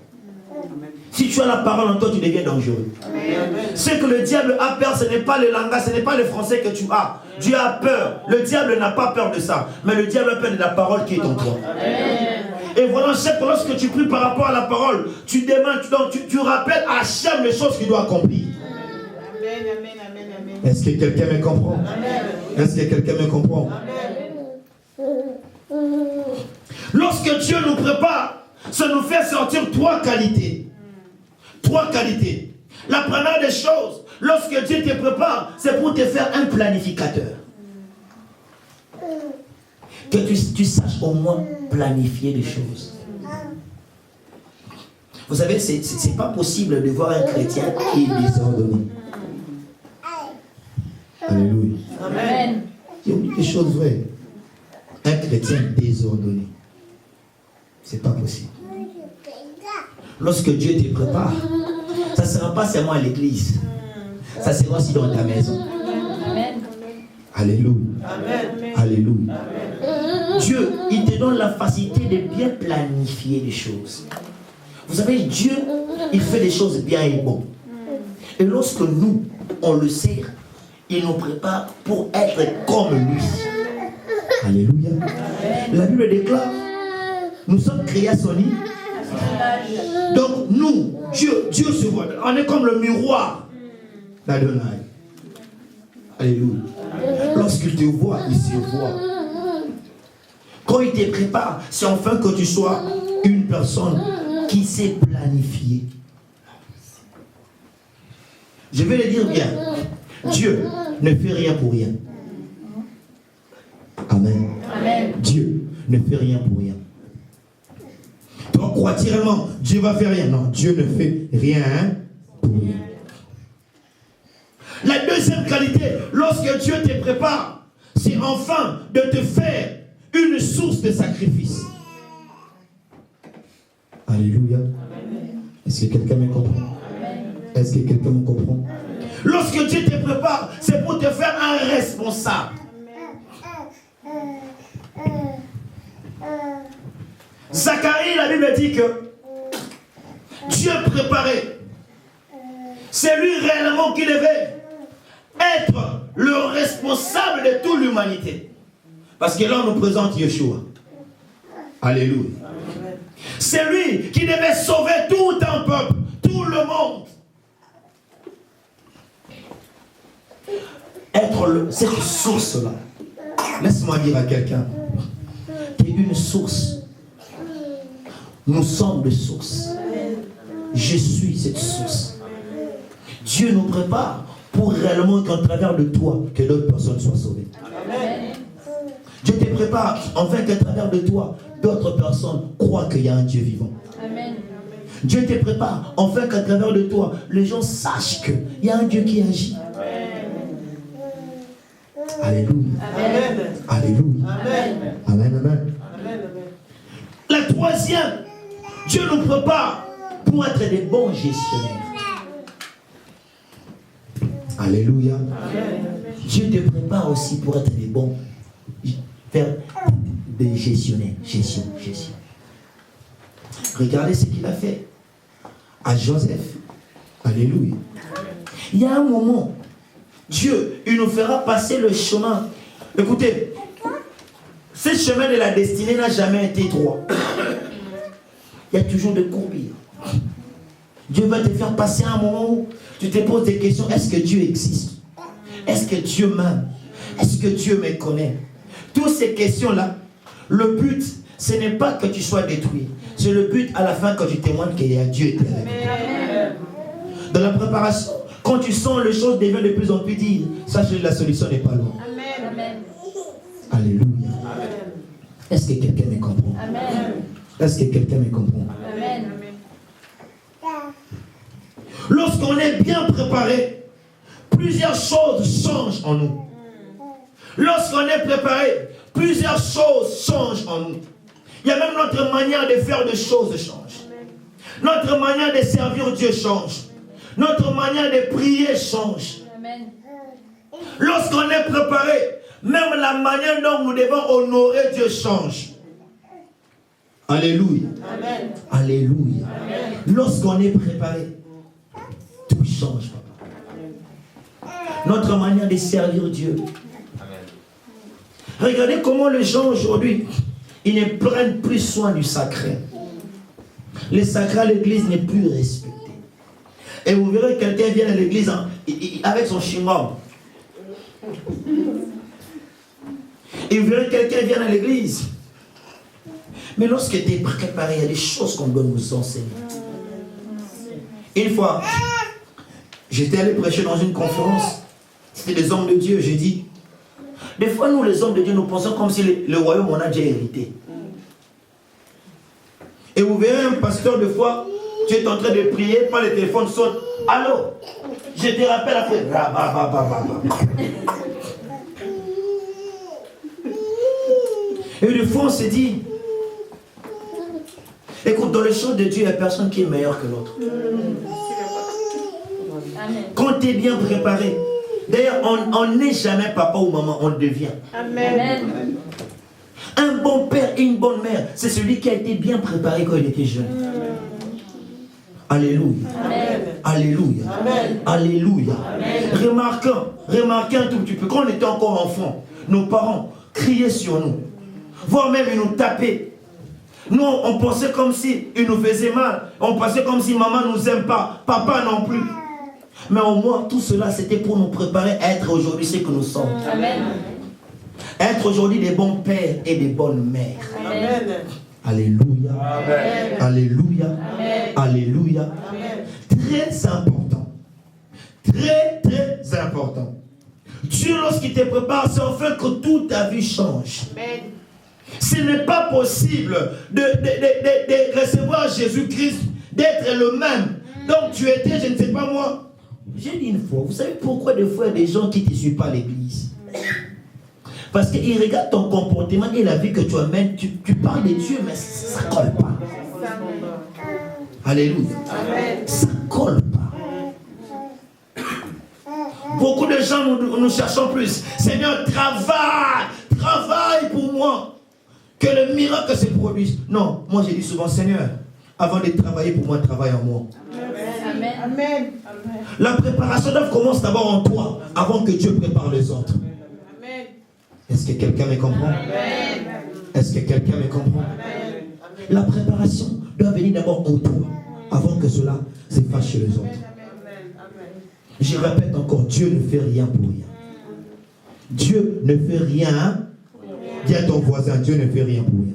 Speaker 2: Si tu as la parole en toi, tu deviens dangereux. Ce que le diable a peur, ce n'est pas le langage, ce n'est pas le français que tu as. Dieu a peur. Le diable n'a pas peur de ça. Mais le diable a peur de la parole qui est en toi. Et voilà, lorsque tu pries par rapport à la parole, tu demandes, tu rappelles à Hachem les choses qu'il doit accomplir. Est-ce que quelqu'un me comprend? Est-ce que quelqu'un me comprend? Lorsque Dieu nous prépare, ça nous fait sortir trois qualités. Trois qualités. La première des choses, lorsque Dieu te prépare, c'est pour te faire un planificateur. Que tu saches au moins planifier les choses. Vous savez, c'est pas possible de voir un chrétien qui est désordonné. Alléluia.
Speaker 3: Amen.
Speaker 2: Il y a des choses vraies. Un chrétien désordonné. C'est pas possible. Lorsque Dieu te prépare, ça ne sera pas seulement à l'église. Ça sera aussi dans ta maison.
Speaker 3: Amen.
Speaker 2: Alléluia.
Speaker 3: Amen.
Speaker 2: Alléluia. Dieu, il te donne la facilité de bien planifier les choses. Vous savez, Dieu, il fait les choses bien et bon. Et lorsque nous, on le sait, il nous prépare pour être comme lui. Alléluia. La Bible déclare, nous sommes créés à son image. Donc nous, Dieu se voit. On est comme le miroir d'Adonai. Alléluia. Lorsqu'il te voit, il se voit. Quand il te prépare, c'est enfin que tu sois une personne qui sait planifier. Je vais le dire bien. Dieu ne fait rien pour rien. Amen.
Speaker 3: Amen.
Speaker 2: Dieu ne fait rien pour rien. Donc, crois-tu réellement, Dieu va faire rien? Non, Dieu ne fait rien pour rien. La deuxième qualité, lorsque Dieu te prépare, c'est enfin de te faire une source de sacrifice. Alléluia. Est-ce que quelqu'un me comprend? Est-ce que quelqu'un me comprend? Lorsque Dieu te prépare, c'est pour te faire un responsable. Zacharie, la Bible dit que Dieu préparait. C'est lui réellement qui devait être le responsable de toute l'humanité. Parce que là, on nous présente Yeshua. Alléluia. C'est lui qui devait sauver tout un peuple, tout le monde. Être cette source-là. Laisse-moi dire à quelqu'un qui est une source. Nous sommes de source. Je suis cette source. Dieu nous prépare pour réellement qu'à travers de toi, que d'autres personnes soient sauvées.
Speaker 3: Amen.
Speaker 2: Dieu te prépare afin qu'à travers de toi, d'autres personnes croient qu'il y a un Dieu vivant.
Speaker 3: Amen.
Speaker 2: Dieu te prépare afin qu'à travers de toi, les gens sachent qu'il y a un Dieu qui agit. Alléluia.
Speaker 3: Amen.
Speaker 2: Alléluia.
Speaker 3: Amen.
Speaker 2: Amen, amen.
Speaker 3: Amen.
Speaker 2: La troisième, Dieu nous prépare pour être des bons gestionnaires. Alléluia. Dieu te prépare aussi pour être des bons des gestionnaires. Gestion. Regardez ce qu'il a fait à Joseph. Alléluia. Il y a un moment, Dieu, il nous fera passer le chemin. Écoutez, ce chemin de la destinée n'a jamais été droit. Il y a toujours des courbures. Dieu va te faire passer un moment où tu te poses des questions. Est-ce que Dieu existe? Est-ce que Dieu m'aime? Est-ce que Dieu me connaît? Toutes ces questions-là, le but, ce n'est pas que tu sois détruit. C'est le but à la fin quand tu témoignes qu'il y a Dieu éternel. Dans la préparation, quand tu sens les choses deviennent de plus en plus dures, sache que la solution n'est pas loin.
Speaker 3: Amen.
Speaker 2: Alléluia. Est-ce que quelqu'un me comprend?
Speaker 3: Amen.
Speaker 2: Est-ce que quelqu'un me comprend?
Speaker 3: Amen.
Speaker 2: Lorsqu'on est bien préparé, plusieurs choses changent en nous. Lorsqu'on est préparé, plusieurs choses changent en nous. Il y a même notre manière de faire des choses change. Notre manière de servir Dieu change. Notre manière de prier change.
Speaker 3: Amen.
Speaker 2: Lorsqu'on est préparé, même la manière dont nous devons honorer Dieu change. Alléluia.
Speaker 3: Amen.
Speaker 2: Alléluia. Lorsqu'on est préparé, tout change, papa. Notre manière de servir Dieu. Regardez comment les gens aujourd'hui, ils ne prennent plus soin du sacré. Le sacré à l'église n'est plus respecté. Et vous verrez quelqu'un vient à l'église avec son chewing-gum. Et vous verrez quelqu'un vient à l'église. Mais lorsque tu es préparé, il y a des choses qu'on doit nous enseigner. Une fois, j'étais allé prêcher dans une conférence. C'était des hommes de Dieu. J'ai dit, des fois nous les hommes de Dieu, nous pensons comme si le royaume on a déjà hérité. Et vous verrez un pasteur, des fois, tu es en train de prier, pas le téléphone sonne. Allô, je te rappelle après. Et des fois on se dit, écoute, dans les choses de Dieu, il n'y a personne qui est meilleur que l'autre. Quand tu es bien préparé, d'ailleurs, on n'est jamais papa ou maman, on le devient.
Speaker 3: Amen.
Speaker 2: Un bon père et une bonne mère, c'est celui qui a été bien préparé quand il était jeune. Alléluia.
Speaker 3: Amen.
Speaker 2: Alléluia.
Speaker 3: Amen.
Speaker 2: Alléluia.
Speaker 3: Amen.
Speaker 2: Remarquez un tout petit peu, quand on était encore enfant, nos parents criaient sur nous, voire même ils nous tapaient. Nous, on pensait comme si ils nous faisaient mal, on pensait comme si maman nous aime pas, papa non plus. Mais au moins, tout cela, c'était pour nous préparer à être aujourd'hui ce que nous sommes.
Speaker 3: Amen.
Speaker 2: Être aujourd'hui des bons pères et des bonnes mères.
Speaker 3: Amen.
Speaker 2: Alléluia.
Speaker 3: Amen.
Speaker 2: Alléluia.
Speaker 3: Amen.
Speaker 2: Alléluia.
Speaker 3: Amen.
Speaker 2: Très important. Très, très important. Dieu, lorsqu'il te prépare, c'est enfin que toute ta vie change.
Speaker 3: Amen.
Speaker 2: Ce n'est pas possible de recevoir Jésus-Christ, d'être le même. Donc tu étais, je ne sais pas moi. J'ai dit une fois, vous savez pourquoi des fois il y a des gens qui ne te suivent pas à l'église? Parce qu'ils regardent ton comportement et la vie que tu amènes, tu parles de Dieu, mais ça ne colle pas. Alléluia.
Speaker 3: Amen.
Speaker 2: Ça ne colle pas. Beaucoup de gens, nous cherchons plus. Seigneur, travaille pour moi. Que le miracle se produise. Non, moi j'ai dit souvent, Seigneur, avant de travailler pour moi, travaille en moi.
Speaker 3: Amen. Amen.
Speaker 2: La préparation d'œuvre commence d'abord en toi, avant que Dieu prépare les autres.
Speaker 3: Amen.
Speaker 2: Est-ce que quelqu'un me comprend? Est-ce que quelqu'un me comprend? La préparation doit venir d'abord en toi, avant que cela se fasse chez les autres. Je répète encore, Dieu ne fait rien pour rien. Dieu ne fait rien. Dis à ton voisin, Dieu ne fait rien pour rien.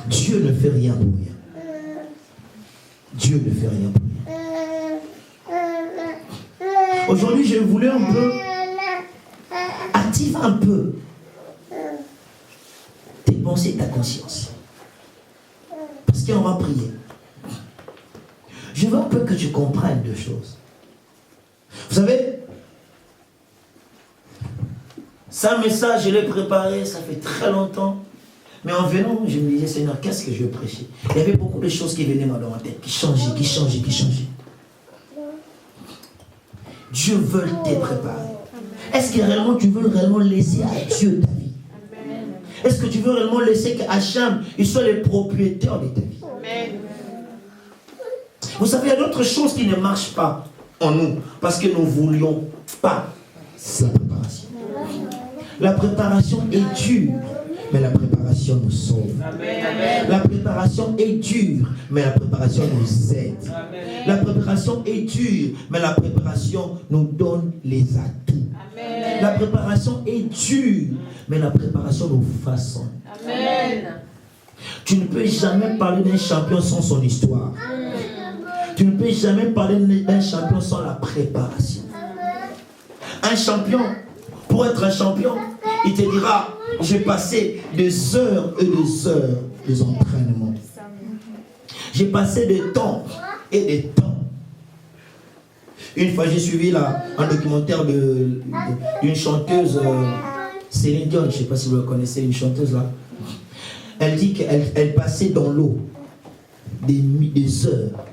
Speaker 2: Dieu ne fait rien pour rien. Dieu ne fait rien pour rien. Aujourd'hui, je voulais un peu activer un peu tes pensées, ta conscience. Parce qu'on va prier. Je veux un peu que tu comprennes deux choses. Vous savez, ça, message, je l'ai préparé, ça fait très longtemps. Mais en venant, je me disais, Seigneur, qu'est-ce que je vais prêcher? Il y avait beaucoup de choses qui venaient dans ma tête, qui changeaient. Dieu veut te préparer. Est-ce que réellement tu veux réellement laisser à Dieu ta vie? Est-ce que tu veux réellement laisser qu'Hachem, il soit le propriétaire de ta vie? Vous savez, il y a d'autres choses qui ne marchent pas en nous, parce que nous ne voulions pas. C'est la préparation. La préparation est dure, mais la préparation nous sauve. Amen. La préparation est dure, mais la préparation nous aide. Amen. La préparation est dure, mais la préparation nous donne les atouts. Amen. La préparation est dure, mais la préparation nous façonne. Amen. Tu ne peux jamais parler d'un champion sans son histoire. Tu ne peux jamais parler d'un champion sans la préparation. Un champion, pour être un champion, il te dira, j'ai passé des heures et des heures d'entraînement. J'ai passé des temps et des temps. Une fois, j'ai suivi un documentaire d'une chanteuse, Céline Dion, je ne sais pas si vous la connaissez, une chanteuse là. Elle dit qu'elle passait dans l'eau des heures.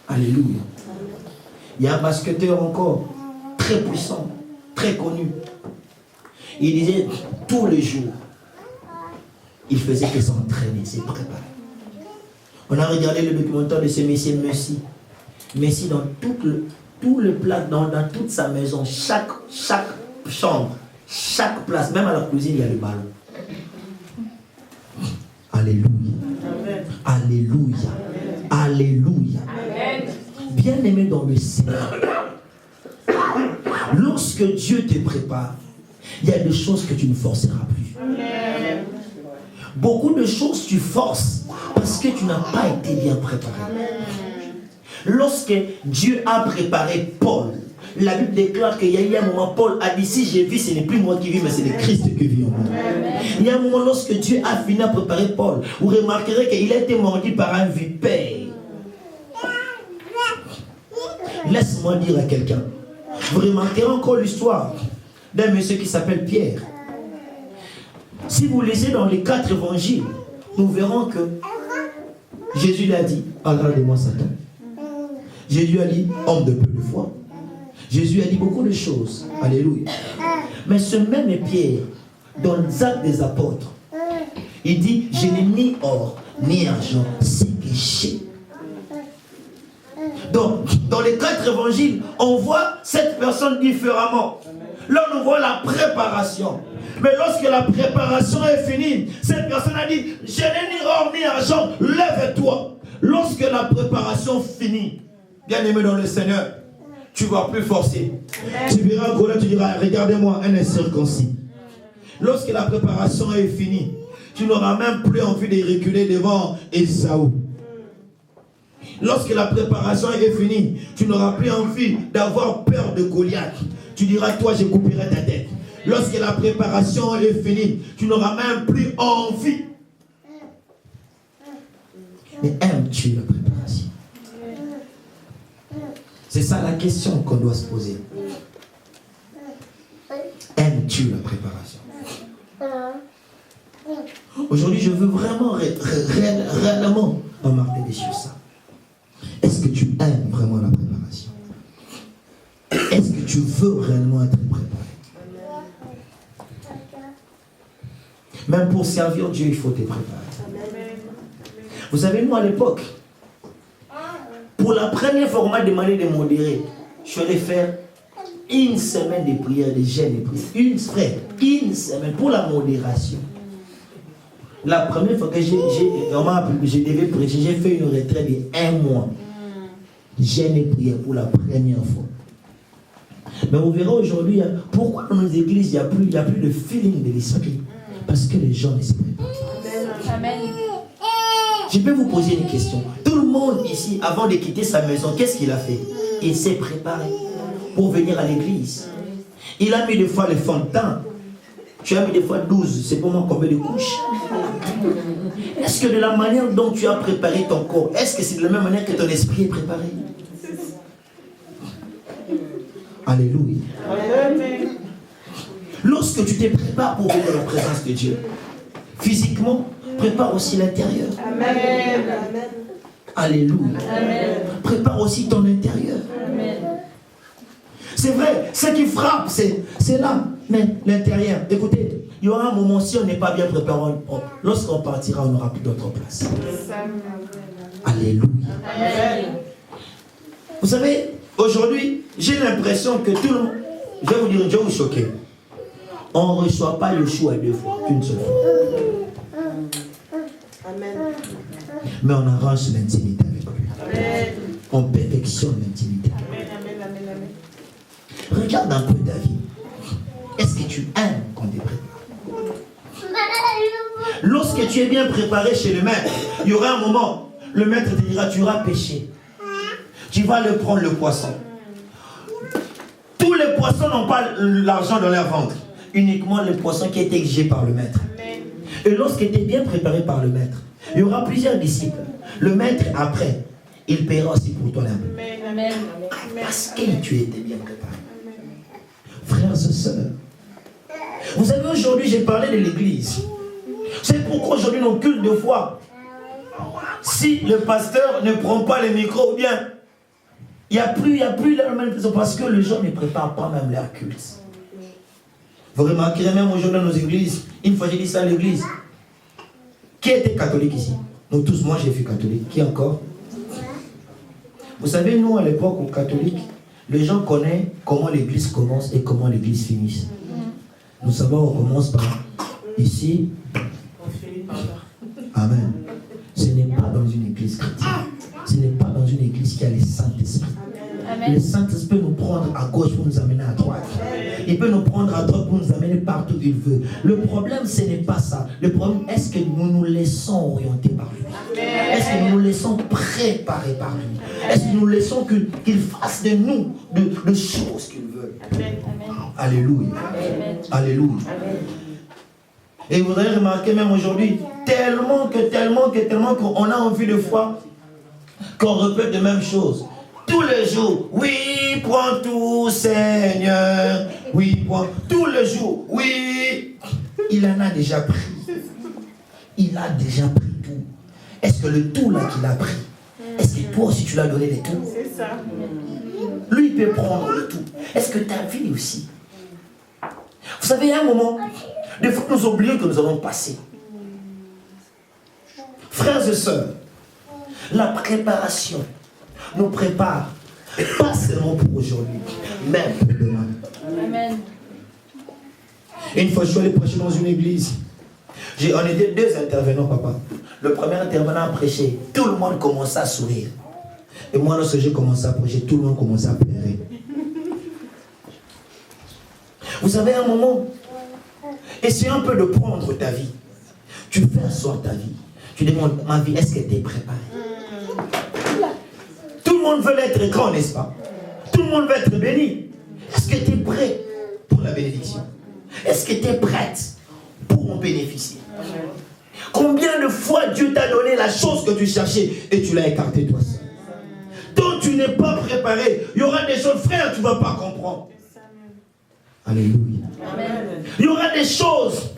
Speaker 2: Alléluia. Il y a un basketteur encore, très puissant, très connu. Il disait tous les jours, il faisait que s'entraîner, se préparer. On a regardé le documentaire de ce monsieur Messi. Messi dans tout le plat, dans toute sa maison, chaque chambre, chaque place, même à la cuisine, il y a le ballon. Alléluia. Amen. Alléluia. Amen. Alléluia. Amen. Bien-aimé dans le Seigneur, lorsque Dieu te prépare, il y a des choses que tu ne forceras plus. Amen. Beaucoup de choses tu forces parce que tu n'as pas été bien préparé. Amen. Lorsque Dieu a préparé Paul, la Bible déclare qu'il y a eu un moment, Paul a dit, si j'ai vu, ce n'est plus moi qui vis, mais c'est le Christ qui vit en moi. Il y a un moment, lorsque Dieu a fini à préparer Paul, vous remarquerez qu'il a été mordu par un vipère. Laisse-moi dire à quelqu'un, vous remarquerez encore l'histoire d'un monsieur qui s'appelle Pierre. Si vous lisez dans les 4 évangiles, nous verrons que Jésus l'a dit, regarde-moi Satan. Jésus a dit, homme de peu de foi. Jésus a dit beaucoup de choses. Alléluia. Mais ce même Pierre, dans les Actes des Apôtres, il dit, je n'ai ni or, ni argent, c'est péché. Donc, dans les 4 évangiles, on voit cette personne différemment. Là, on voit la préparation. Mais lorsque la préparation est finie, cette personne a dit, je n'ai ni or, ni argent, lève-toi. Lorsque la préparation finit, bien-aimé dans le Seigneur, tu ne vas plus forcer. Amen. Tu verras que là, tu diras, regardez-moi, un incirconcis. Lorsque la préparation est finie, tu n'auras même plus envie de reculer devant Ésaü. Lorsque la préparation est finie, tu n'auras plus envie d'avoir peur de Goliath. Tu diras, toi, je couperai ta tête. Lorsque la préparation est finie, tu n'auras même plus envie. Mais aimes-tu la préparation? C'est ça la question qu'on doit se poser. Aimes-tu la préparation? Aujourd'hui, je veux vraiment réellement remarquer sur ça. Est-ce que tu aimes vraiment la préparation? Est-ce que tu veux réellement être préparé? Même pour servir Dieu, il faut te préparer. Vous savez, nous à l'époque, pour la première fois, on m'a demandé de modérer. Je suis allé faire une semaine de prière, de jeûne et prière. Une semaine pour la modération. La première fois que je devais prêcher, j'ai fait une retraite de 1 mois. Jeûne et prière pour la première fois. Mais vous verrez aujourd'hui, pourquoi dans nos églises, il n'y a plus de feeling de l'esprit. Parce que les gens ne se préparent. Amen. Je peux vous poser une question. Tout le monde ici, avant de quitter sa maison, qu'est-ce qu'il a fait? Il s'est préparé pour venir à l'église. Il a mis des fois le fond de teint. Tu as mis des fois 12. C'est pour moi combien de couches? Est-ce que de la manière dont tu as préparé ton corps, est-ce que c'est de la même manière que ton esprit est préparé? Alléluia. Amen. Lorsque tu te prépares pour venir à la présence de Dieu, physiquement, prépare aussi l'intérieur. Amen. Alléluia. Amen. Prépare aussi ton intérieur. Amen. C'est vrai, ce qui frappe, c'est là, mais l'intérieur. Écoutez, il y aura un moment, si on n'est pas bien préparé, lorsqu'on partira, on n'aura plus d'autre place. Alléluia. Amen. Vous savez, aujourd'hui, j'ai l'impression que tout le monde, je vais vous dire, je vais vous choquer. On ne reçoit pas le choix 2 fois, qu'une seule fois. Amen. Mais on arrange l'intimité avec lui. Amen. On perfectionne l'intimité. Amen. Regarde un peu ta vie. Est-ce que tu aimes qu'on te prépare? Lorsque tu es bien préparé chez le maître, il y aura un moment, le maître te dira, tu auras péché. Tu vas le prendre le poisson. Tous les poissons n'ont pas l'argent dans leur ventre. Uniquement le poisson qui est exigé par le maître. Amen. Et lorsque tu es bien préparé par le maître, il y aura plusieurs disciples. Le maître, après, il paiera aussi pour toi l'impôt. Parce que tu étais bien préparé. Amen. Frères et sœurs, vous savez, aujourd'hui, j'ai parlé de l'église. C'est pourquoi aujourd'hui, nos cultes de foi, si le pasteur ne prend pas le micro, ou bien, il n'y a plus la manifestation parce que les gens ne préparent pas même leur culte. Vous remarquerez même aujourd'hui dans nos églises, une fois j'ai dit ça à l'église. Qui était catholique ici? Nous tous, moi j'ai fait catholique. Qui encore? Vous savez, nous à l'époque, aux catholiques, les gens connaissent comment l'église commence et comment l'église finit. Nous savons, on commence par ici. Amen. Ce n'est pas dans une église chrétienne. Ce n'est pas dans une église qui a le Saint-Esprit. Le Saint-Esprit peut nous prendre à gauche pour nous amener à droite. Il peut nous prendre à droite pour nous amener partout où il veut. Le problème, ce n'est pas ça. Le problème, est-ce que nous nous laissons orienter par lui? Est-ce que nous nous laissons préparer par lui? Est-ce que nous laissons qu'il fasse de nous de choses qu'il veut? Alléluia. Alléluia. Et vous avez remarqué même aujourd'hui, tellement qu'on a envie de foi, qu'on répète les mêmes choses. Tous les jours, oui, prends tout, Seigneur. Oui, prends tous les jours, oui. Il en a déjà pris. Il a déjà pris tout. Est-ce que le tout là qu'il a pris, est-ce que toi aussi tu l'as donné le tout?
Speaker 3: C'est ça.
Speaker 2: Lui, il peut prendre le tout. Est-ce que ta vie aussi? Vous savez, il y a un moment, des fois nous oublions que nous allons passer. Frères et sœurs, la préparation nous prépare, pas seulement pour aujourd'hui, même pour demain.
Speaker 4: Amen.
Speaker 2: Une fois, je suis allé prêcher dans une église. On était deux intervenants, papa. Le premier intervenant a prêché. Tout le monde commençait à sourire. Et moi, lorsque j'ai commencé à prêcher, tout le monde commençait à pleurer. Vous savez, à un moment, essayez un peu de prendre ta vie. Tu fais asseoir ta vie. Tu demandes, ma vie, est-ce que tu es préparée? Tout le monde veut être grand, n'est-ce pas? Tout le monde veut être béni. Est-ce que tu es prêt pour la bénédiction? Est-ce que tu es prête pour en bénéficier? Combien de fois Dieu t'a donné la chose que tu cherchais et tu l'as écartée toi seul? Tant tu n'es pas préparé, il y aura des choses, frère, tu ne vas pas comprendre. Alléluia.
Speaker 4: Amen.
Speaker 2: Il y aura des choses.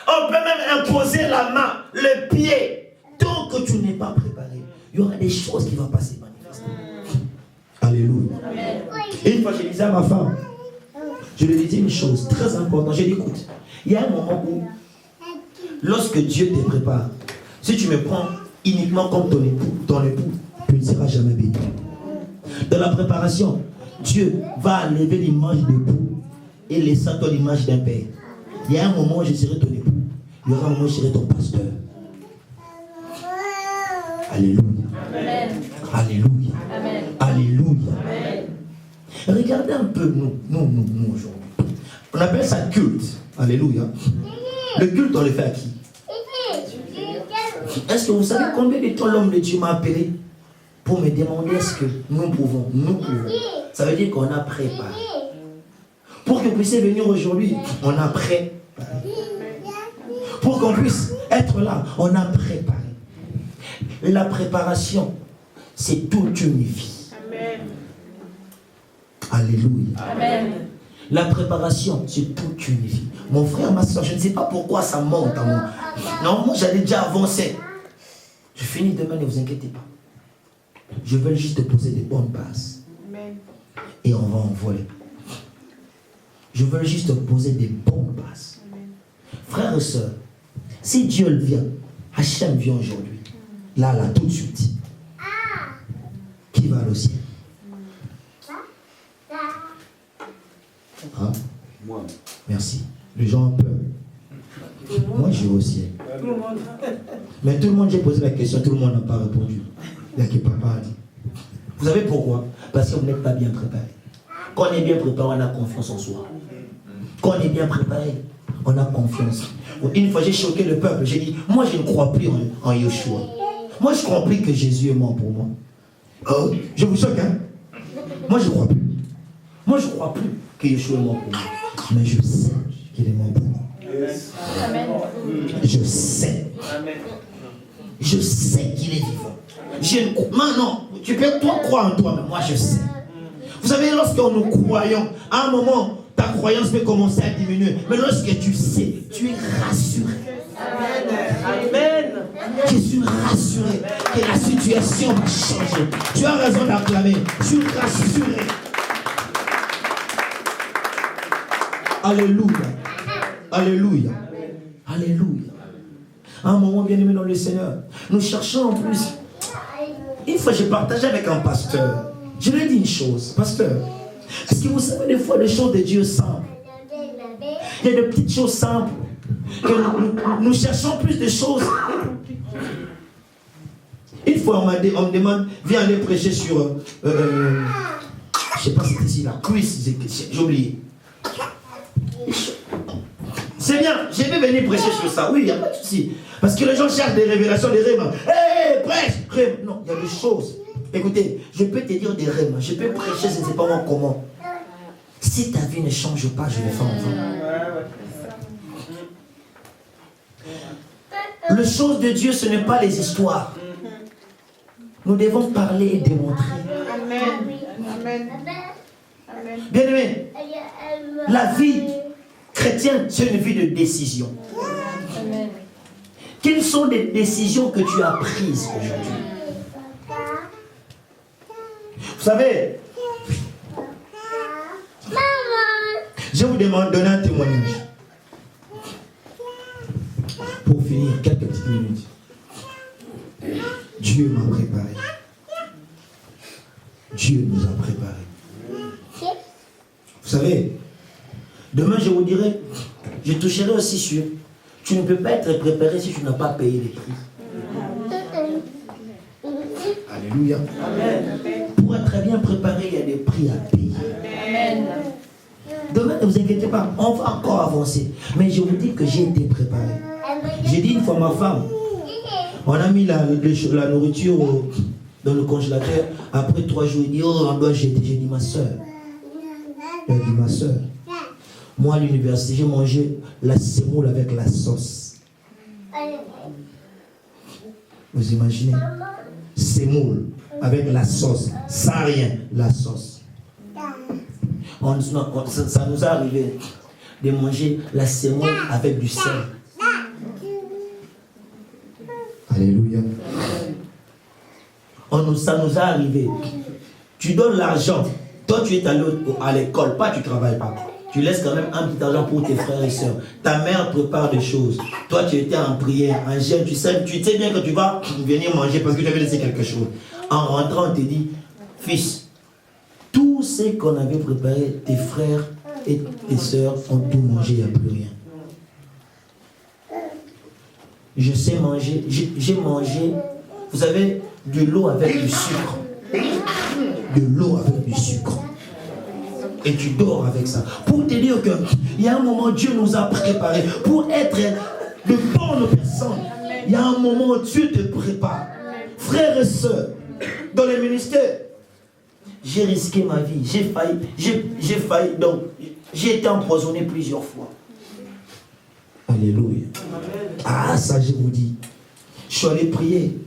Speaker 2: On peut même imposer la main, le pied. Tant que tu n'es pas préparé, il y aura des choses qui vont pas se manifester. Alléluia.
Speaker 4: Amen.
Speaker 2: Et une fois, je disais à ma femme, je lui ai dit une chose très importante. J'ai dit, écoute, il y a un moment où, lorsque Dieu te prépare, si tu me prends uniquement comme ton époux, tu ne seras jamais béni. Dans la préparation, Dieu va lever l'image d'époux et laisser ton image d'un père. Il y a un moment où je serai ton époux. Il y aura un moment où je serai ton pasteur. Alléluia.
Speaker 4: Amen.
Speaker 2: Alléluia.
Speaker 4: Amen.
Speaker 2: Alléluia.
Speaker 4: Amen.
Speaker 2: Regardez un peu nous aujourd'hui. On appelle ça culte. Alléluia. Le culte, on le fait à qui? Est-ce que vous savez combien de temps l'homme de Dieu m'a appelé pour me demander est-ce que nous pouvons? Ça veut dire qu'on a préparé. Pour que vous puissiez venir aujourd'hui, on a préparé. Pour qu'on puisse être là, on a préparé. La préparation, c'est toute une vie.
Speaker 3: Amen.
Speaker 2: Alléluia.
Speaker 4: Amen.
Speaker 2: La préparation, c'est toute une vie. Mon frère, ma soeur, je ne sais pas pourquoi ça monte à moi. Non, moi j'allais déjà avancer. Je finis demain, ne vous inquiétez pas. Je veux juste te poser des bonnes bases.
Speaker 3: Amen.
Speaker 2: Et on va envoler. Je veux juste te poser des bonnes bases. Frères et sœurs, si Dieu vient, Hachem vient aujourd'hui, là, tout de suite, qui va au ciel? Ah,
Speaker 5: Moi.
Speaker 2: merci. Les gens ont peur. Moi, je vais au ciel.
Speaker 3: Tout le monde.
Speaker 2: Mais tout le monde, j'ai posé la question, tout le monde n'a pas répondu. Il y a que papa a dit. Vous savez pourquoi? Parce que vous n'êtes pas bien préparé. Quand on est bien préparé, on a confiance en soi. Quand on est bien préparé, on a confiance. Une fois, j'ai choqué le peuple. J'ai dit, moi, je ne crois plus en Yeshua. Moi, je ne crois plus que Jésus est mort pour moi. Oh, je vous choque, hein? Moi, je ne crois plus. Moi, je ne crois plus que Yeshua est mort pour moi. Mais je sais qu'il est mort pour moi.
Speaker 4: Amen.
Speaker 2: Je sais. Je sais qu'il est vivant. Non, tu peux toi croire en toi, mais moi je sais. Vous savez, lorsque nous croyons, à un moment, ta croyance peut commencer à diminuer. Mais lorsque tu sais, tu es rassuré.
Speaker 3: Amen.
Speaker 2: Je suis rassuré que la situation va changer. Tu as raison d'acclamer. Je suis rassuré. Alléluia. Alléluia. Alléluia. À un moment bien aimé dans le Seigneur, nous cherchons en plus. Une fois, j'ai partagé avec un pasteur. Je lui ai dit une chose, pasteur. Est-ce que vous savez des fois des choses de Dieu simples? Il y a des petites choses simples. Que nous cherchons plus de choses. Une fois, on me demande, viens aller prêcher sur, je ne sais pas si c'était ici, la cuisse, j'ai oublié. C'est bien, j'ai vais venir prêcher sur ça. Oui, il n'y a pas de souci. Parce que les gens cherchent des révélations, des rêves. Hé, prêche, rêve. Non, il y a des choses. Écoutez, je peux te dire des rêves. Je peux prêcher, je ne sais pas moi comment. Si ta vie ne change pas, je le fais en vain. Le chose de Dieu, ce n'est pas les histoires. Nous devons parler et démontrer.
Speaker 3: Amen.
Speaker 2: Bien aimé, la vie chrétienne, c'est une vie de décision.
Speaker 4: Amen.
Speaker 2: Quelles sont les décisions que tu as prises aujourd'hui? Vous savez, je vous demande de donner un témoignage. Pour finir, quelques petites minutes. Dieu m'a préparé. Dieu nous a préparés. Vous savez, demain je vous dirai, je toucherai aussi sur, tu ne peux pas être préparé si tu n'as pas payé les prix. Alléluia.
Speaker 3: Amen.
Speaker 2: Pour être bien préparé, il y a des prix à payer.
Speaker 4: Amen.
Speaker 2: Demain, ne vous inquiétez pas, on va encore avancer. Mais je vous dis que j'ai été préparé. J'ai dit une fois à ma femme, on a mis la nourriture dans le congélateur. Après 3 jours, il dit, oh, on doit jeter. J'ai dit, ma soeur. Elle a dit, ma soeur, moi à l'université, j'ai mangé la semoule avec la sauce. Vous imaginez? Semoule avec la sauce, sans rien, la sauce. Ça nous est arrivé de manger la semoule avec du sel. Alléluia. Ça nous est arrivé. Tu donnes l'argent. Toi, tu es allé à l'école, pas tu ne travailles pas. Tu laisses quand même un petit argent pour tes frères et sœurs. Ta mère prépare des choses. Toi, tu étais en prière, en jeûne. Tu sais bien que tu vas venir manger parce que tu avais laissé quelque chose. En rentrant, on te dit, fils, tout ce qu'on avait préparé, tes frères et tes sœurs ont tout mangé, il n'y a plus rien. Je sais manger, j'ai mangé, vous savez, de l'eau avec du sucre. De l'eau avec du sucre. Et tu dors avec ça. Pour te dire qu'il y a un moment, Dieu nous a préparés pour être de bonnes personnes. Il y a un moment où Dieu te prépare. Frères et sœurs, dans les ministères, j'ai risqué ma vie. J'ai failli, donc j'ai été empoisonné plusieurs fois. Alléluia. Ah, ça je vous dis. Je suis allé prier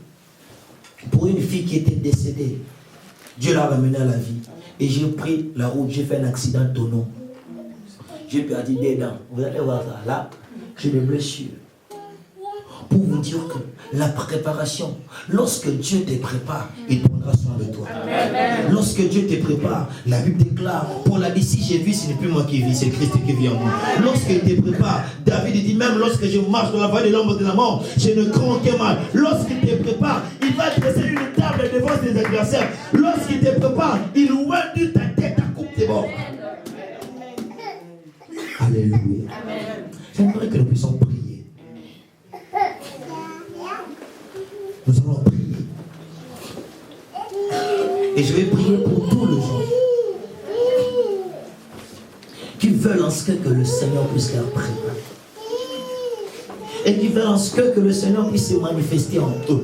Speaker 2: pour une fille qui était décédée. Dieu l'a ramenée à la vie. Et j'ai pris la route, j'ai fait un accident de tonneau. J'ai perdu des dents. Vous allez voir ça. Là, j'ai des blessures. Pour vous dire que la préparation, lorsque Dieu te prépare, il prendra soin de toi. Amen. Lorsque Dieu te prépare, la Bible déclare, Paul l'a dit, si j'ai vu, ce n'est plus moi qui vis, c'est Christ qui vit en moi. Lorsqu'il te prépare, David dit, même lorsque je marche dans la vallée de l'ombre de la mort, je ne crains aucun mal. Lorsqu'il te prépare, il va dresser une table devant ses adversaires. Lorsqu'il te prépare, il ouvre ta tête à coupe tes bords. Alléluia. J'aimerais que nous puissions prier. Nous allons prier. Et je vais prier pour tous les gens qui veulent en ce que le Seigneur puisse leur préparer. Et qui veulent en ce que le Seigneur puisse se manifester en eux.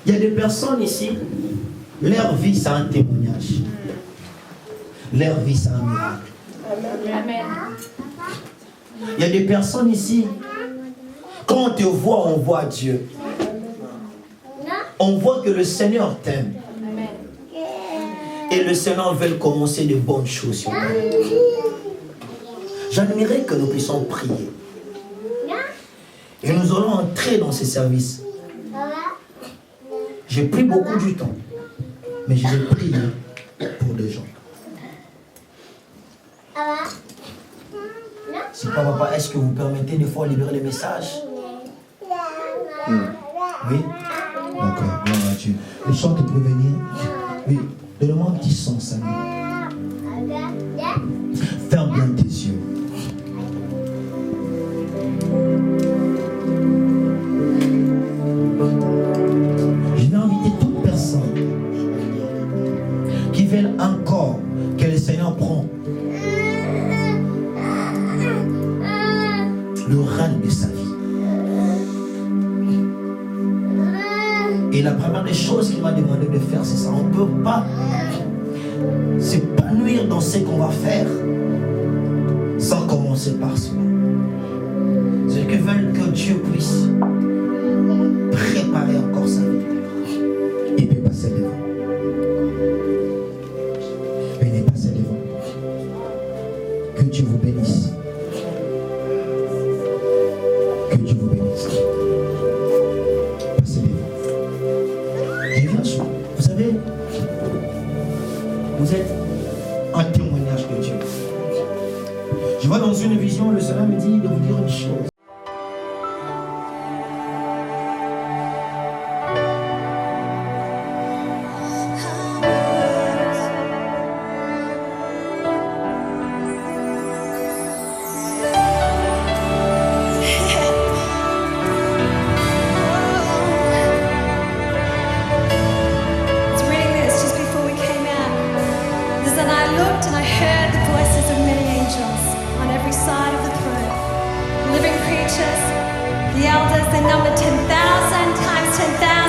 Speaker 2: Il y a des personnes ici, leur vie c'est un témoignage. Leur vie c'est un miracle.
Speaker 4: Amen.
Speaker 2: Il y a des personnes ici, quand on te voit, on voit Dieu. On voit que le Seigneur t'aime. Et le Seigneur veut commencer de bonnes choses sur nous. J'aimerais que nous puissions prier. Et nous allons entrer dans ces services. J'ai pris beaucoup du temps. Mais je vais prier pour des gens.
Speaker 5: fois, est-ce que vous permettez des fois de libérer les messages? Oui.
Speaker 2: D'accord, gloire à Dieu. Le chant peut venir. Oui, donne-moi un petit son, Samy. Ferme bien tes yeux. Je vais inviter toute personne qui veut encore que le Seigneur prend le règne de sa vie. Et la première des choses qu'il m'a demandé de faire, c'est ça. On ne peut pas s'épanouir dans ce qu'on va faire sans commencer par cela. C'est que veulent que Dieu puisse préparer encore sa vie. Il peut passer devant. Venez passer devant. Que Dieu vous bénisse. Que Dieu vous bénisse. Passez devant. Je viens sur vous. Vous savez, vous êtes un témoignage de Dieu. Je vois dans une vision, le Seigneur me dit de vous dire une chose.
Speaker 6: The elders, they number 10,000 times 10,000.